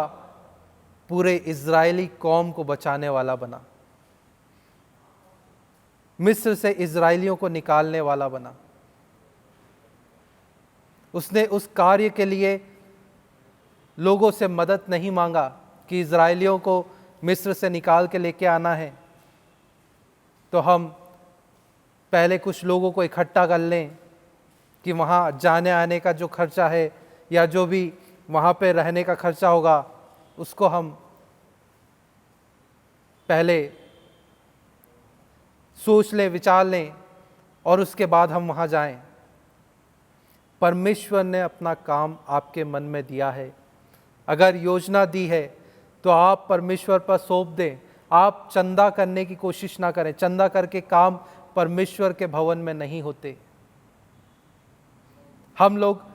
पूरे इज़राइली कौम को बचाने वाला बना, मिस्र से इज़राइलियों को निकालने वाला बना। उसने उस कार्य के लिए लोगों से मदद नहीं मांगा कि इज़राइलियों को मिस्र से निकाल के लेके आना है, तो हम पहले कुछ लोगों को इकट्ठा कर लें कि वहाँ जाने आने का जो खर्चा है या जो भी वहाँ पे रहने का खर्चा होगा, उसको हम पहले सोच लें, विचार लें और उसके बाद हम वहाँ जाएं। परमेश्वर ने अपना काम आपके मन में दिया है, अगर योजना दी है तो आप परमेश्वर पर सौंप दें। आप चंदा करने की कोशिश ना करें, चंदा करके काम परमेश्वर के भवन में नहीं होते। हम लोग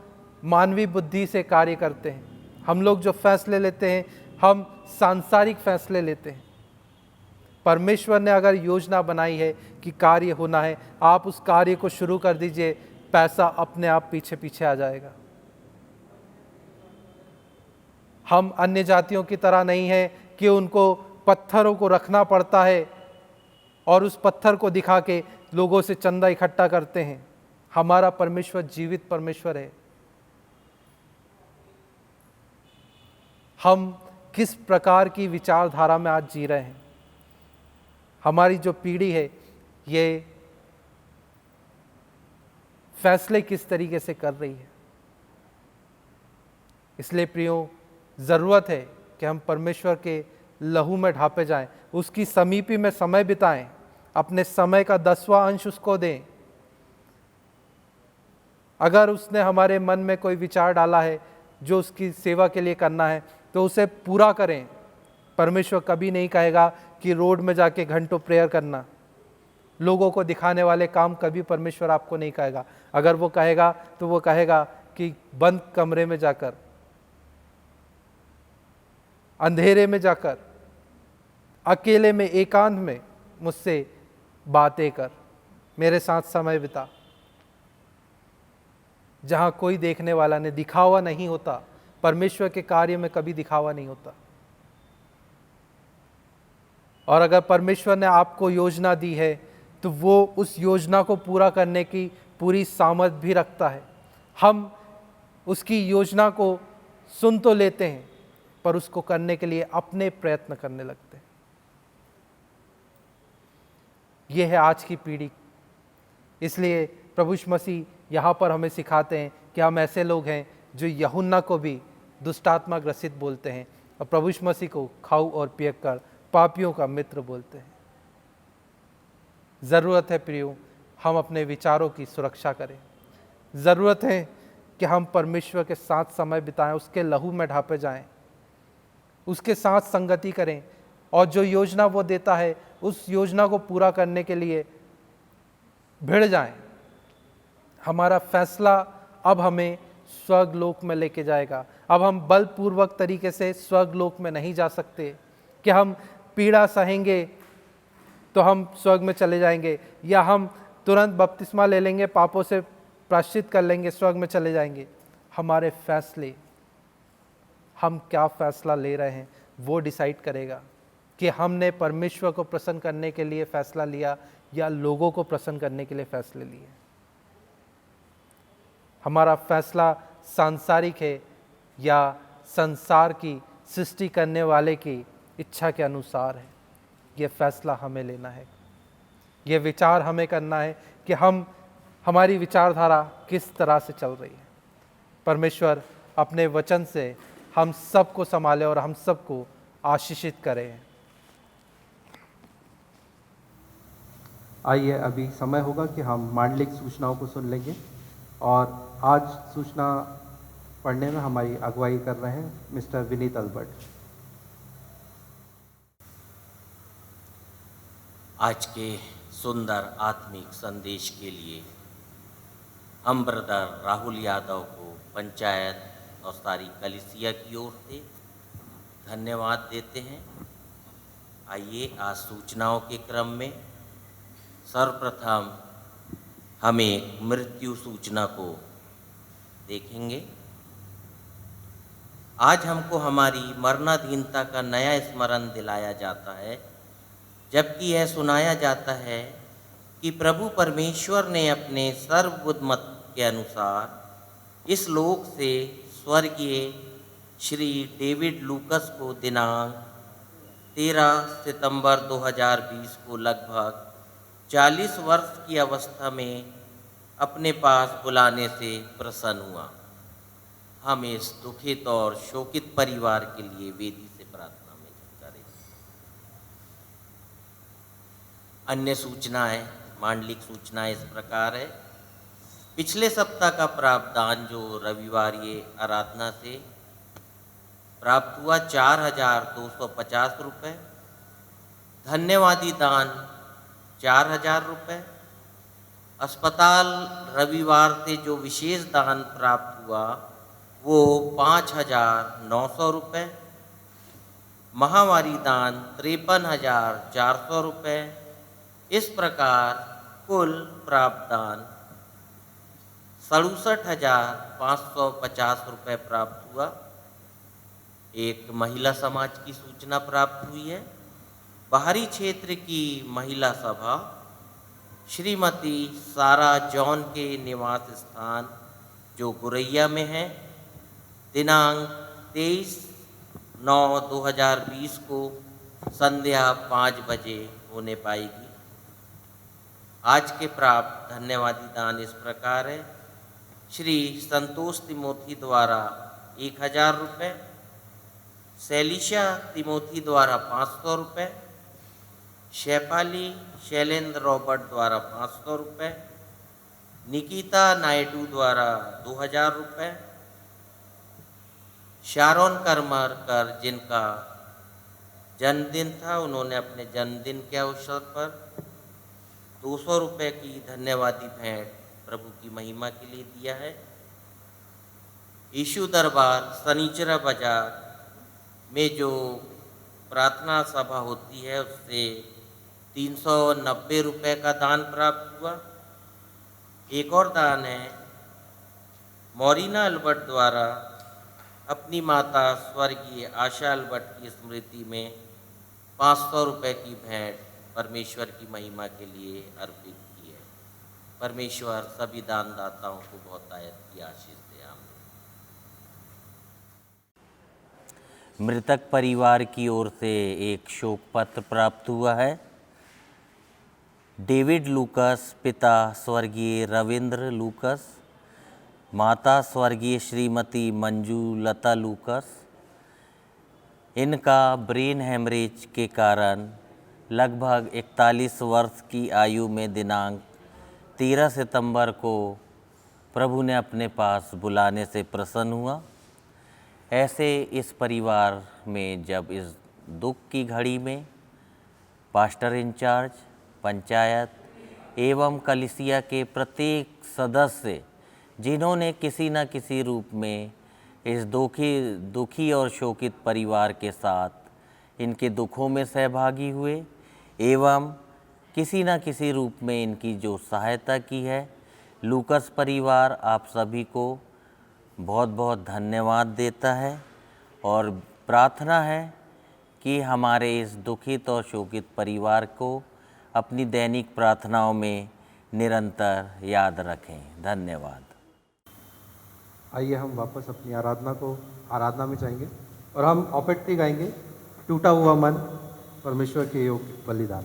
मानवीय बुद्धि से कार्य करते हैं, हम लोग जो फैसले लेते हैं हम सांसारिक फैसले लेते हैं। परमेश्वर ने अगर योजना बनाई है कि कार्य होना है, आप उस कार्य को शुरू कर दीजिए, पैसा अपने आप पीछे पीछे आ जाएगा। हम अन्य जातियों की तरह नहीं है कि उनको पत्थरों को रखना पड़ता है और उस पत्थर को दिखा के लोगों से चंदा इकट्ठा करते हैं। हमारा परमेश्वर जीवित परमेश्वर है। हम किस प्रकार की विचारधारा में आज जी रहे हैं, हमारी जो पीढ़ी है ये फैसले किस तरीके से कर रही है। इसलिए प्रियो, ज़रूरत है कि हम परमेश्वर के लहू में ढापे जाएं, उसकी समीपी में समय बिताएं, अपने समय का 10वां अंश उसको दें। अगर उसने हमारे मन में कोई विचार डाला है जो उसकी सेवा के लिए करना है, तो उसे पूरा करें। परमेश्वर कभी नहीं कहेगा कि रोड में जाके घंटों प्रेयर करना, लोगों को दिखाने वाले काम कभी परमेश्वर आपको नहीं कहेगा। अगर वो कहेगा तो वो कहेगा कि बंद कमरे में जाकर, अंधेरे में जाकर, अकेले में, एकांत में मुझसे बातें कर, मेरे साथ समय बिता, जहां कोई देखने वाला नहीं। दिखावा नहीं होता, परमेश्वर के कार्य में कभी दिखावा नहीं होता। और अगर परमेश्वर ने आपको योजना दी है तो वो उस योजना को पूरा करने की पूरी सामर्थ्य भी रखता है। हम उसकी योजना को सुन तो लेते हैं, पर उसको करने के लिए अपने प्रयत्न करने लगते हैं। यह है आज की पीढ़ी। इसलिए प्रभु यीशु मसीह यहाँ पर हमें सिखाते हैं कि हम ऐसे लोग हैं जो यूहन्ना को भी दुष्टात्मा ग्रसित बोलते हैं और प्रभु यीशु मसीह को खाऊ और पियक्कड़ पापियों का मित्र बोलते हैं। ज़रूरत है प्रियो, हम अपने विचारों की सुरक्षा करें। ज़रूरत है कि हम परमेश्वर के साथ समय बिताएं, उसके लहू में ढापे जाएं, उसके साथ संगति करें और जो योजना वो देता है उस योजना को पूरा करने के लिए भिड़ जाएं। हमारा फैसला अब हमें स्वर्गलोक में लेके जाएगा। अब हम बलपूर्वक तरीके से स्वर्गलोक में नहीं जा सकते कि हम पीड़ा सहेंगे तो हम स्वर्ग में चले जाएंगे, या हम तुरंत बपतिस्मा ले लेंगे, पापों से प्रायश्चित कर लेंगे, स्वर्ग में चले जाएंगे। हमारे फैसले, हम क्या फैसला ले रहे हैं वो डिसाइड करेगा कि हमने परमेश्वर को प्रसन्न करने के लिए फैसला लिया या लोगों को प्रसन्न करने के लिए फैसले लिए। हमारा फैसला सांसारिक है या संसार की सृष्टि करने वाले की इच्छा के अनुसार है, यह फैसला हमें लेना है। ये विचार हमें करना है कि हमारी विचारधारा किस तरह से चल रही है। परमेश्वर अपने वचन से हम सबको संभाले और हम सबको आशीषित करें। आइए, अभी समय होगा कि हम मांडलिक सूचनाओं को सुन लेंगे और आज सूचना पढ़ने में हमारी अगुवाई कर रहे हैं मिस्टर विनीत अल्बर्ट। आज के सुंदर आत्मिक संदेश के लिए हम ब्रदर राहुल यादव को पंचायत और सारी कलीसिया की ओर से धन्यवाद देते हैं। आइए आज सूचनाओं के क्रम में सर्वप्रथम हम एक मृत्यु सूचना को देखेंगे। आज हमको हमारी मरणाधीनता का नया स्मरण दिलाया जाता है, जबकि यह सुनाया जाता है कि प्रभु परमेश्वर ने अपने सर्वबुद्ध मत के अनुसार इस लोक से स्वर्गीय श्री डेविड लूकस को दिनांक 13 सितंबर 2020 को लगभग 40 वर्ष की अवस्था में अपने पास बुलाने से प्रसन्न हुआ। हम इस दुखित और शोकित परिवार के लिए वेदी से प्रार्थना में करें। अन्य सूचनाएं, मांडलिक सूचनाएं इस प्रकार है। पिछले सप्ताह का प्रावधान जो रविवार ये आराधना से प्राप्त हुआ 4,250 रुपये, धन्यवादी दान 4,000 रुपये, अस्पताल रविवार से जो विशेष दान प्राप्त हुआ वो 5,900 रुपये, महावारी दान 53,400 रुपये। इस प्रकार कुल प्राप्त दान 67,550 रुपये प्राप्त हुआ। एक महिला समाज की सूचना प्राप्त हुई है। बाहरी क्षेत्र की महिला सभा श्रीमती सारा जॉन के निवास स्थान जो गुरैया में है, दिनांक 23/9/2020 को संध्या 5 बजे होने पाएगी। आज के प्राप्त धन्यवादी दान इस प्रकार है। श्री संतोष तिमोथी द्वारा 1,000 रुपये, शैलिशा तिमोथी द्वारा 500 रुपये, शैफाली शैलेंद्र रॉबर्ट द्वारा 500 रुपये, निकिता नायडू द्वारा 2,000 रुपये, शारोन करमरकर जिनका जन्मदिन था, उन्होंने अपने जन्मदिन के अवसर पर 200 रुपये की धन्यवादी भेंट प्रभु की महिमा के लिए दिया है। यीशु दरबार सनीचरा बाजार में जो प्रार्थना सभा होती है उससे 390 रुपये का दान प्राप्त हुआ। एक और दान है मोरिना अल्बर्ट द्वारा अपनी माता स्वर्गीय आशा अल्बर्ट की स्मृति में 500 रुपये की भेंट परमेश्वर की महिमा के लिए अर्पित की है। परमेश्वर सभी दानदाताओं को बहुतायत की आशीष दे। आमीन। मृतक परिवार की ओर से एक शोक पत्र प्राप्त हुआ है। डेविड लूकस, पिता स्वर्गीय रविंद्र लूकस, माता स्वर्गीय श्रीमती मंजू लता लूकस, इनका ब्रेन हेमरेज के कारण लगभग 41 वर्ष की आयु में दिनांक 13 सितंबर को प्रभु ने अपने पास बुलाने से प्रसन्न हुआ। ऐसे इस परिवार में जब इस दुख की घड़ी में पास्टर इंचार्ज, पंचायत एवं कलीसिया के प्रत्येक सदस्य जिन्होंने किसी न किसी रूप में इस दुखी और शोकित परिवार के साथ इनके दुखों में सहभागी हुए एवं किसी न किसी रूप में इनकी जो सहायता की है, लूकस परिवार आप सभी को बहुत बहुत धन्यवाद देता है और प्रार्थना है कि हमारे इस दुखित और शोकित परिवार को अपनी दैनिक प्रार्थनाओं में निरंतर याद रखें। धन्यवाद। आइए हम वापस अपनी आराधना में जाएंगे और हम औपट्टी गाएंगे, टूटा हुआ मन परमेश्वर के योग्य बलिदान।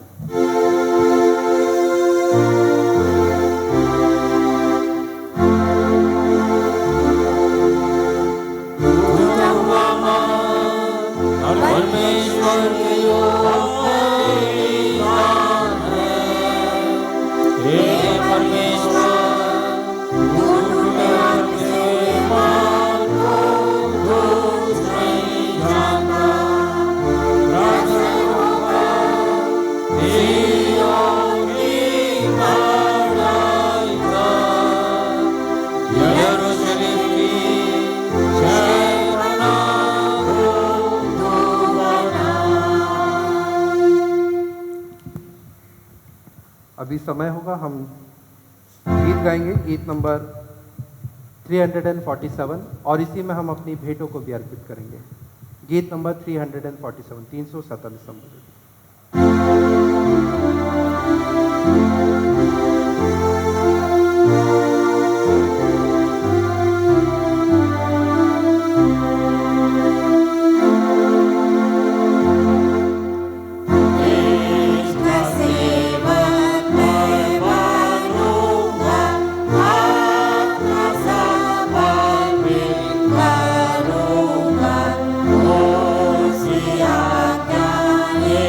अभी समय होगा, हम गीत गाएंगे, गीत नंबर 347, और इसी में हम अपनी भेंटों को भी अर्पित करेंगे। गीत नंबर 347, 347 नंबर। Yeah.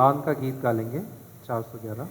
उड़ान का गीत गा लेंगे 411।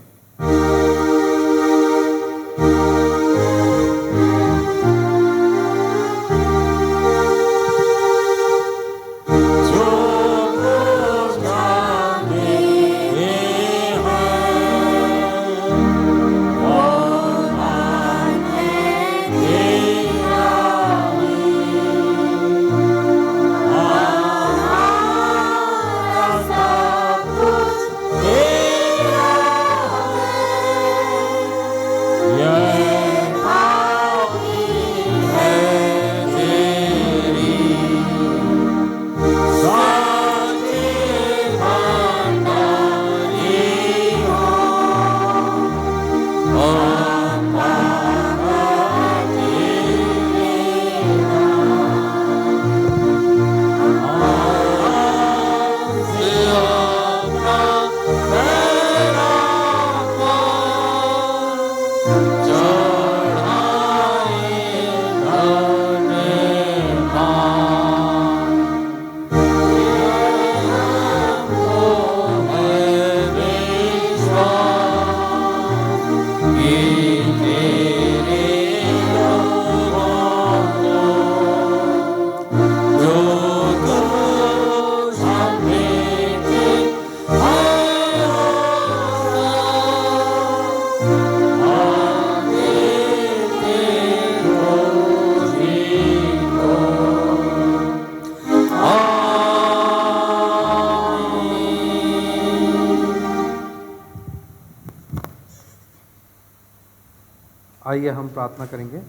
आइए हम प्रार्थना करेंगे।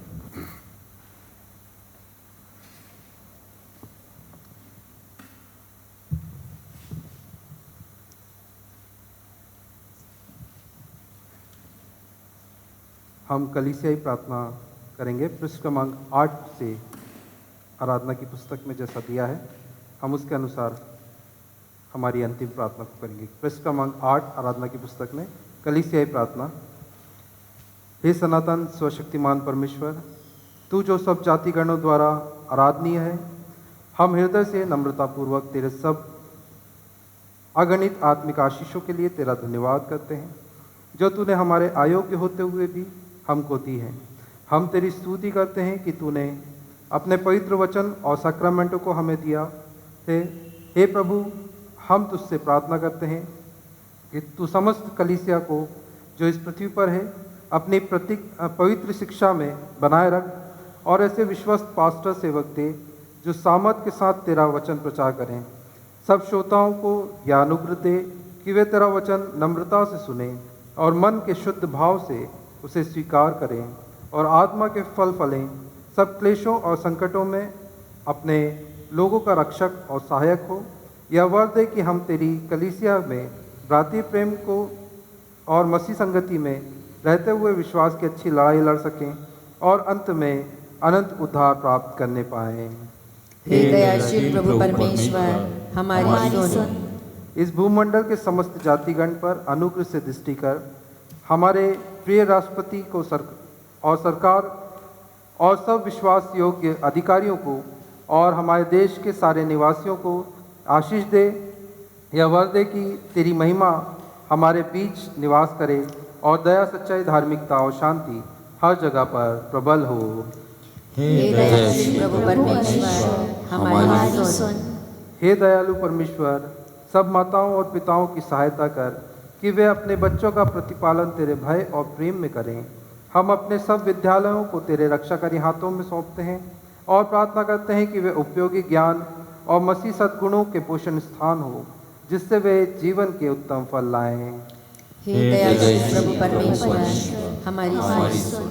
हम कलीसियाई प्रार्थना करेंगे। पृष्ठ क्रमांक 8 से आराधना की पुस्तक में जैसा दिया है हम उसके अनुसार हमारी अंतिम प्रार्थना को करेंगे। पृष्ठ क्रमांक 8 आराधना की पुस्तक में कलीसियाई प्रार्थना। हे सनातन स्वशक्तिमान परमेश्वर, तू जो सब जाति गणों द्वारा आराधनीय है, हम हृदय से नम्रतापूर्वक तेरे सब अगणित आत्मिक आशीषों के लिए तेरा धन्यवाद करते हैं जो तूने हमारे अयोग्य होते हुए भी हमको दी है। हम तेरी स्तुति करते हैं कि तूने अपने पवित्र वचन और सैक्रामेंटों को हमें दिया है। हे प्रभु, हम तुझसे प्रार्थना करते हैं कि तू समस्त कलीसिया को जो इस पृथ्वी पर है अपनी पवित्र शिक्षा में बनाए रख और ऐसे विश्वस्त पास्टर सेवक दे जो सामर्थ के साथ तेरा वचन प्रचार करें। सब श्रोताओं को यह अनुग्रह दे कि वे तेरा वचन नम्रता से सुने और मन के शुद्ध भाव से उसे स्वीकार करें और आत्मा के फल फलें। सब क्लेशों और संकटों में अपने लोगों का रक्षक और सहायक हो। यह वर दे कि हम तेरी कलीसिया में भ्रातृ प्रेम को और मसीह संगति में रहते हुए विश्वास की अच्छी लड़ाई लड़ सकें और अंत में अनंत उद्धार प्राप्त करने पाएं। हे दयाशील प्रभु परमेश्वर, हमारी सुन। इस भूमंडल के समस्त जातिगण पर अनुग्रह से दृष्टि कर हमारे प्रिय राष्ट्रपति को सरकार और सब विश्वास योग्य अधिकारियों को और हमारे देश के सारे निवासियों को आशीष दे। यह वर दे कि तेरी महिमा हमारे बीच निवास करे और दया, सच्चाई, धार्मिकता और शांति हर जगह पर प्रबल हो। हे दयाशील प्रभु परमेश्वर, हमारी सुन। हे दयालु परमेश्वर, सब माताओं और पिताओं की सहायता कर कि वे अपने बच्चों का प्रतिपालन तेरे भय और प्रेम में करें। हम अपने सब विद्यालयों को तेरे रक्षाकारी हाथों में सौंपते हैं और प्रार्थना करते हैं कि वे उपयोगी ज्ञान और मसीह सद्गुणों के पोषण स्थान हो, जिससे वे जीवन के उत्तम फल लाएं। हे दयाशील प्रभु परमेश्वर, हमारी सुन।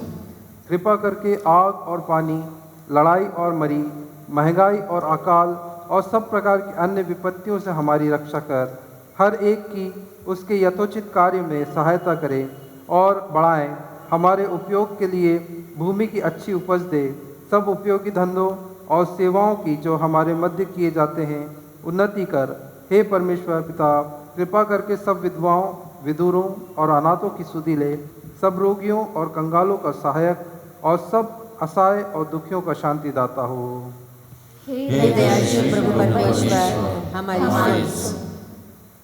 कृपा करके आग और पानी, लड़ाई और मरी, महंगाई और अकाल और सब प्रकार की अन्य विपत्तियों से हमारी रक्षा कर हर एक की उसके यथोचित कार्य में सहायता करे और बढ़ाएं। हमारे उपयोग के लिए भूमि की अच्छी उपज दे। सब उपयोगी धंधों और सेवाओं की जो हमारे मध्य किए जाते हैं उन्नति कर। हे परमेश्वर पिता, कृपा करके सब विधवाओं, विधुरों और अनाथों की सुधि ले। सब रोगियों और कंगालों का सहायक और सब असहाय और दुखियों का शांतिदाता हो। हे दयाशील प्रभु परमेश्वर, हमारी सुन।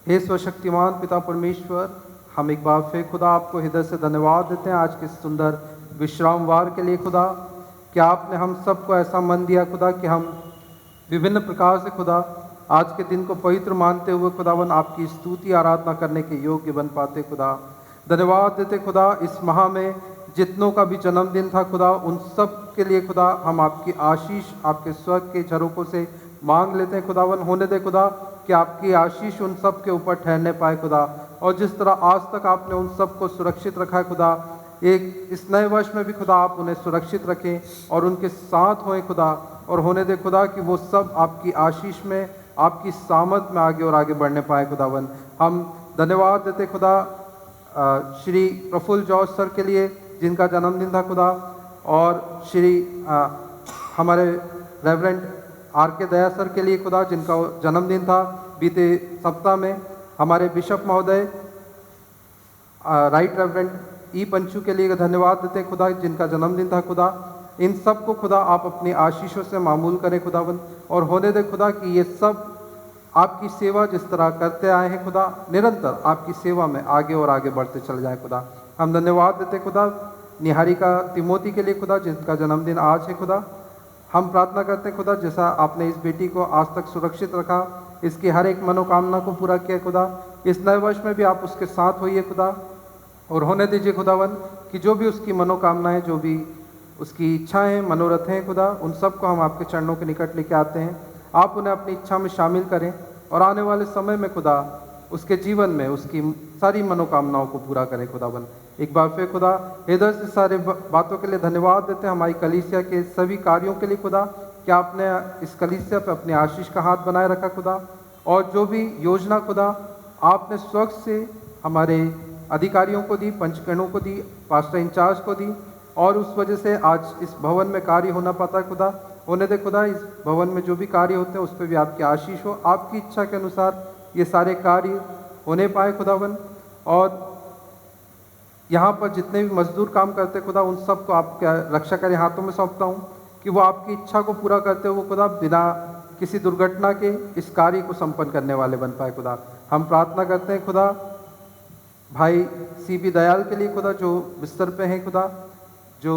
हे स्वशक्तिमान पिता परमेश्वर, हम एक बार फिर खुदा आपको हृदय से धन्यवाद देते हैं आज के सुंदर विश्रामवार के लिए खुदा, कि आपने हम सबको ऐसा मन दिया खुदा कि हम विभिन्न प्रकार से खुदा आज के दिन को पवित्र मानते हुए खुदावन आपकी स्तुति आराधना करने के योग्य बन पाते खुदा। धन्यवाद देते खुदा, इस माह में जितनों का भी जन्मदिन था खुदा, उन सब के लिए खुदा हम आपकी आशीष आपके स्वर्ग के झरोकों से मांग लेते हैं खुदावन। होने दे खुदा कि आपकी आशीष उन सब के ऊपर ठहरने पाए खुदा, और जिस तरह आज तक आपने उन सब को सुरक्षित रखा है खुदा, एक इस नए वर्ष में भी खुदा आप उन्हें सुरक्षित रखें और उनके साथ होएं खुदा, और होने दे खुदा कि वो सब आपकी आशीष में आपकी सामत में आगे और आगे बढ़ने पाए खुदावन। हम धन्यवाद देते खुदा श्री प्रफुल्ल जॉर्ज सर के लिए जिनका जन्मदिन था खुदा, और श्री हमारे रेवरेंड आर के दया सर के लिए खुदा जिनका जन्मदिन था बीते सप्ताह में। हमारे बिशप महोदय राइट रेवरेंड ई पंचू के लिए धन्यवाद देते हैं खुदा जिनका जन्मदिन था खुदा। इन सब को खुदा आप अपनी आशीषों से मामूल करें खुदावन, और होने दे खुदा कि ये सब आपकी सेवा जिस तरह करते आए हैं खुदा, निरंतर आपकी सेवा में आगे और आगे बढ़ते चले जाएं खुदा। हम धन्यवाद देते खुदा निहारिका तिमोती के लिए खुदा जिनका जन्मदिन आज है खुदा। हम प्रार्थना करते हैं खुदा जैसा आपने इस बेटी को आज तक सुरक्षित रखा, इसकी हर एक मनोकामना को पूरा किया खुदा, इस नए वर्ष में भी आप उसके साथ होइए खुदा, और होने दीजिए खुदावन कि जो भी उसकी मनोकामनाएं, जो भी उसकी इच्छाएं मनोरथ हैं खुदा, उन सब को हम आपके चरणों के निकट लेके आते हैं। आप उन्हें अपनी इच्छा में शामिल करें और आने वाले समय में खुदा उसके जीवन में उसकी सारी मनोकामनाओं को पूरा करें खुदावन। एक बार फिर खुदा हृदय से सारे बातों के लिए धन्यवाद देते हैं, हमारी कलीसिया के सभी कार्यों के लिए खुदा, कि आपने इस कलीसिया पे अपनी आशीष का हाथ बनाए रखा खुदा, और जो भी योजना खुदा आपने स्वर्ग से हमारे अधिकारियों को दी, पंचकर्णों को दी, पास्टर इंचार्ज को दी, और उस वजह से आज इस भवन में कार्य होना पाता है खुदा। होने दे खुदा इस भवन में जो भी कार्य होते हैं उस पर भी आपकी आशीष हो, आपकी इच्छा के अनुसार ये सारे कार्य होने पाए खुदावन। और यहाँ पर जितने भी मजदूर काम करते खुदा, उन सब को आपके रक्षा करें हाथों में सौंपता हूँ कि वो आपकी इच्छा को पूरा करते हुए खुदा बिना किसी दुर्घटना के इस कार्य को संपन्न करने वाले बन पाए खुदा। हम प्रार्थना करते हैं खुदा भाई CB दयाल के लिए खुदा, जो बिस्तर पे हैं खुदा, जो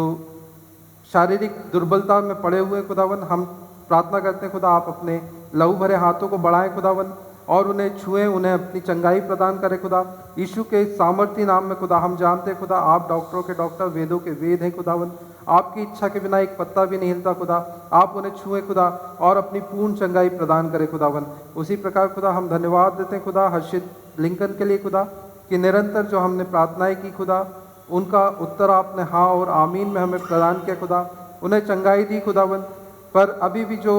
शारीरिक दुर्बलता में पड़े हुए खुदावन। हम प्रार्थना करते हैं खुदा आप अपने लहू भरे हाथों को बढ़ाएं खुदावन, और उन्हें छुएं, उन्हें अपनी चंगाई प्रदान करें खुदा। यीशु के सामर्थ्य नाम में खुदा हम जानते हैं खुदा आप डॉक्टरों के डॉक्टर, वेदों के वेद हैं खुदावन। आपकी इच्छा के बिना एक पत्ता भी नहीं हिलता खुदा। आप उन्हें छुएं खुदा और अपनी पूर्ण चंगाई प्रदान करें खुदावन। उसी प्रकार खुदा हम धन्यवाद देते हैं खुदा हर्षित लिंकन के लिए खुदा, कि निरंतर जो हमने प्रार्थनाएं की खुदा, उनका उत्तर आपने हाँ और आमीन में हमें प्रदान किया खुदा। उन्हें चंगाई दी खुदावन, पर अभी भी जो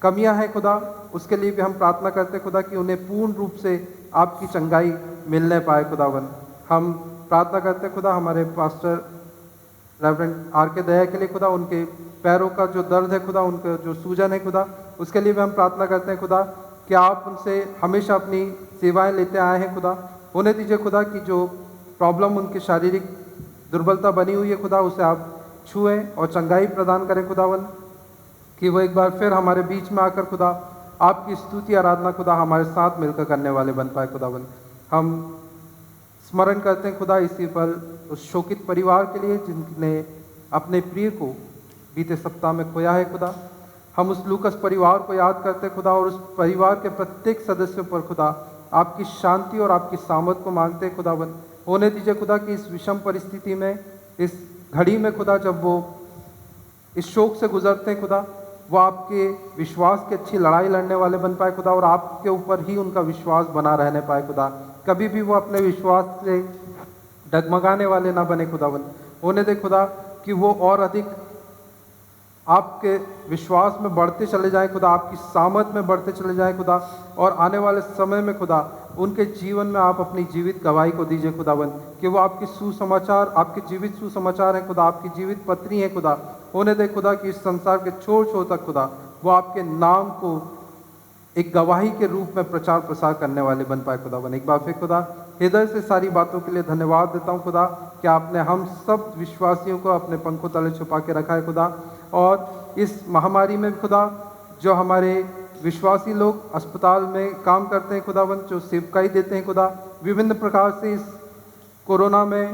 कमियां हैं खुदा, उसके लिए भी हम प्रार्थना करते खुदा कि उन्हें पूर्ण रूप से आपकी चंगाई मिलने पाए खुदावन। हम प्रार्थना करते खुदा हमारे पास्टर रेवरेंड आर के दया के लिए खुदा, उनके पैरों का जो दर्द है खुदा, उनका जो सूजन है खुदा, उसके लिए भी हम प्रार्थना करते हैं खुदा कि आप उनसे हमेशा अपनी सेवाएं लेते आए हैं खुदा। होने दीजिए खुदा कि जो प्रॉब्लम उनकी शारीरिक दुर्बलता बनी हुई है खुदा, उसे आप छुएं और चंगाई प्रदान करें खुदावन, कि वो एक बार फिर हमारे बीच में आकर खुदा आपकी स्तुति आराधना खुदा हमारे साथ मिलकर करने वाले बन पाए खुदावन। हम स्मरण करते हैं खुदा इसी पर उस शोकित परिवार के लिए जिनने अपने प्रिय को बीते सप्ताह में खोया है खुदा। हम उस लूकस परिवार को याद करते खुदा, और उस परिवार के प्रत्येक सदस्यों पर खुदा आपकी शांति और आपकी सामर्थ को मांगते खुदावन। होने दीजिए खुदा कि इस विषम परिस्थिति में, इस घड़ी में खुदा, जब वो इस शोक से गुजरते हैं खुदा, वो आपके विश्वास की अच्छी लड़ाई लड़ने वाले बन पाए खुदा, और आपके ऊपर ही उनका विश्वास बना रहने पाए खुदा। कभी भी वो अपने विश्वास से डगमगाने वाले ना बने खुदावन। होने दे खुदा कि वो और अधिक आपके विश्वास में बढ़ते चले जाएं खुदा, आपकी सामर्थ में बढ़ते चले जाएं खुदा, और आने वाले समय में खुदा उनके जीवन में आप अपनी जीवित गवाही को दीजिए खुदावन, कि वो आपकी सुसमाचार, आपके जीवित सुसमाचार हैं खुदा, आपकी जीवित पत्री हैं खुदा। होने दे खुदा कि इस संसार के छोर छोर तक खुदा वो आपके नाम को एक गवाही के रूप में प्रचार प्रसार करने वाले बन पाए खुदावन। एक बार फिर खुदा हृदय से सारी बातों के लिए धन्यवाद देता हूँ खुदा, कि आपने हम सब विश्वासियों को अपने पंखों तले छुपा के रखा है खुदा, और इस महामारी में खुदा जो हमारे विश्वासी लोग अस्पताल में काम करते हैं खुदावन, जो सेवकाई देते हैं खुदा, विभिन्न प्रकार से इस कोरोना में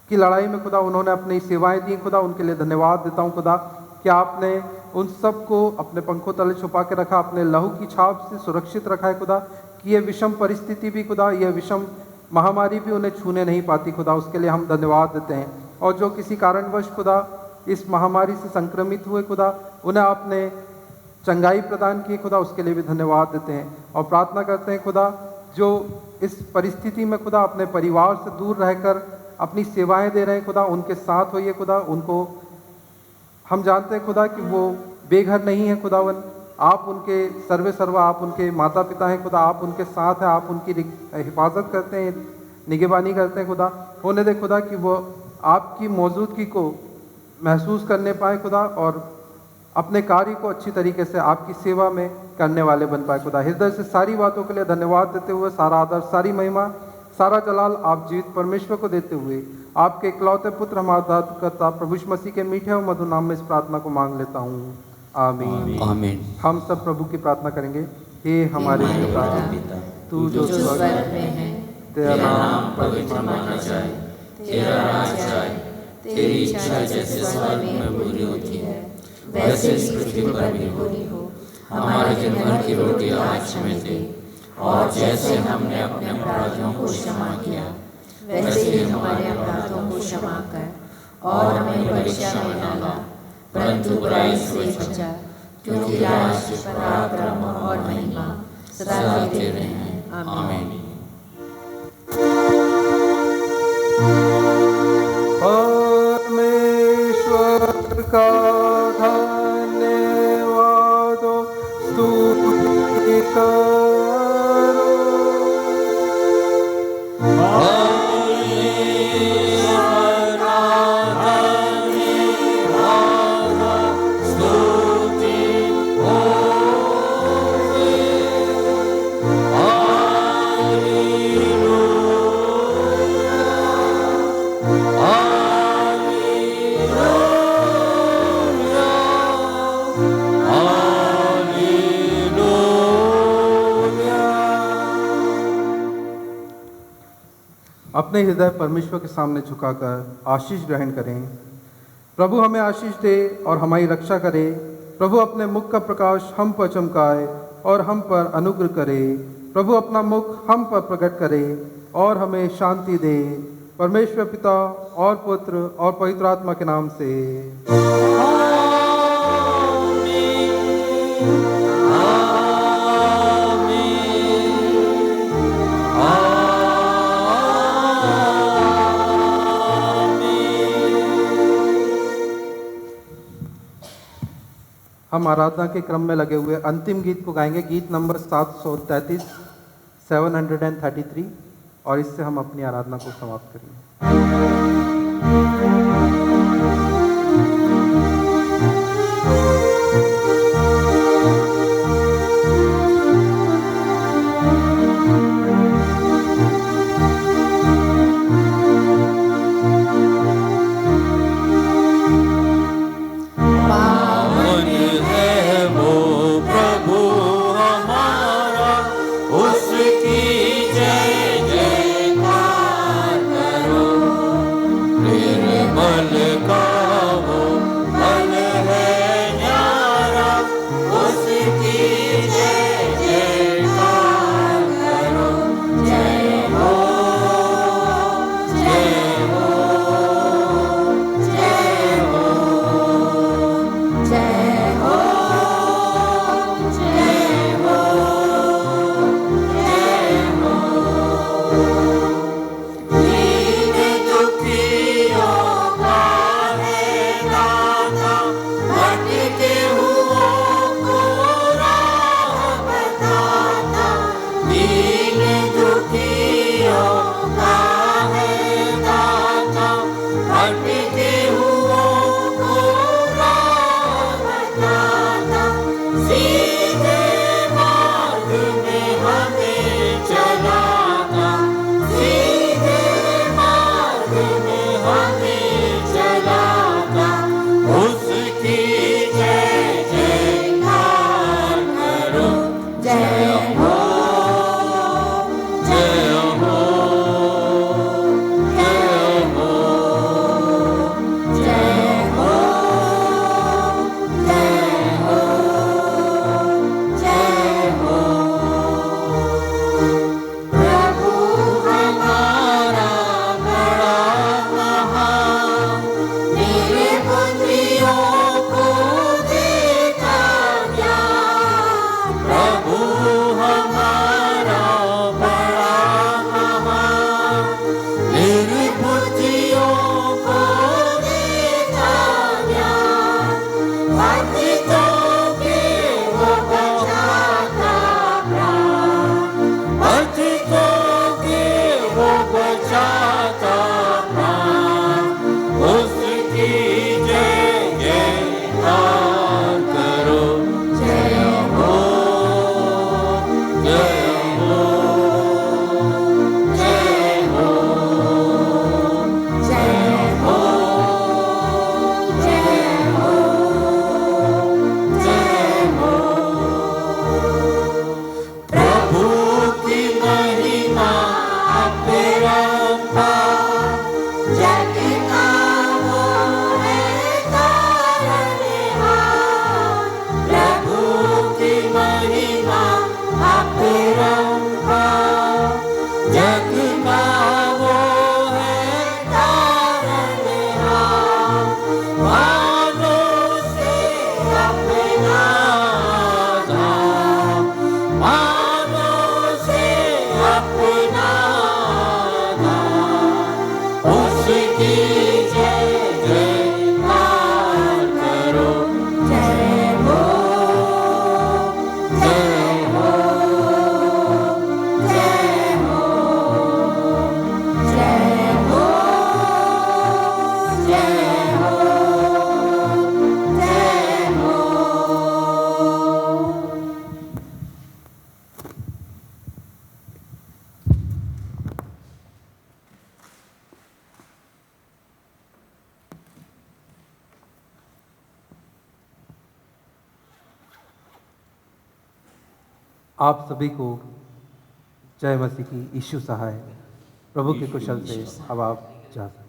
की लड़ाई में खुदा उन्होंने अपनी सेवाएं दी खुदा, उनके लिए धन्यवाद देता हूँ खुदा कि आपने उन सब को अपने पंखों तले छुपा के रखा, अपने लहू की छाप से सुरक्षित रखा है खुदा, कि ये विषम परिस्थिति भी खुदा, यह विषम महामारी भी उन्हें छूने नहीं पाती खुदा, उसके लिए हम धन्यवाद देते हैं। और जो किसी कारणवश खुदा इस महामारी से संक्रमित हुए खुदा, उन्हें आपने चंगाई प्रदान की खुदा, उसके लिए भी धन्यवाद देते हैं। और प्रार्थना करते हैं खुदा, जो इस परिस्थिति में खुदा अपने परिवार से दूर रहकर अपनी सेवाएं दे रहे हैं खुदा, उनके साथ होइए खुदा। उनको हम जानते हैं खुदा कि वो बेघर नहीं है खुदावन, आप उनके सर्वे सर्वा, आप उनके माता पिता हैं खुदा, आप उनके साथ हैं, आप उनकी हिफाजत करते हैं, निगहबानी करते हैं खुदा। होने दे खुदा कि वो आपकी मौजूदगी को महसूस करने पाए खुदा, और अपने कार्य को अच्छी तरीके से आपकी सेवा में करने वाले बन पाए खुदा। हृदय से सारी बातों के लिए धन्यवाद देते हुए, सारा आदर, सारी महिमा, सारा जलाल आप जीवित परमेश्वर को देते हुए, आपके इकलौते पुत्र हमारे उद्धारकर्ता प्रभु यीशु मसीह के मीठे और मधुर नाम में इस प्रार्थना को मांग लेता हूँ, आमीन। आमीन। हम सब प्रभु की प्रार्थना करेंगे। हे हमारे पिता, तू जो स्वर्ग में है, तेरा नाम पवित्र माना जाए, तेरा राज आए, तेरी इच्छा जैसे स्वर्ग में पूरी होती है वैसे इस पृथ्वी पर भी पूरी हो। हमारे दिन भर की रोटी आज हमें दे, और जैसे हमने अपने अपराधियों को क्षमा किया वैसे ही हमारे अपराधों को क्षमा कर, और हमें परीक्षा में न ला परंतु बुराई से बचा, क्योंकि राज्य, पराक्रम और महिमा सदा तेरे हैं। आमीन। परमेश्वर का धन्यवाद हो, स्तुति करो। अपने हृदय परमेश्वर के सामने झुकाकर आशीष ग्रहण करें। प्रभु हमें आशीष दे और हमारी रक्षा करे। प्रभु अपने मुख का प्रकाश हम पर चमकाए और हम पर अनुग्रह करे। प्रभु अपना मुख हम पर प्रकट करे और हमें शांति दे। परमेश्वर पिता और पुत्र और पवित्र आत्मा के नाम से हम आराधना के क्रम में लगे हुए अंतिम गीत को गाएंगे, गीत नंबर 733, 733, और इससे हम अपनी आराधना को समाप्त करेंगे। उसकी आप सभी को जय मसीह की। यीशु सहाय। प्रभु के कुशल से अब आप जा सकते हैं।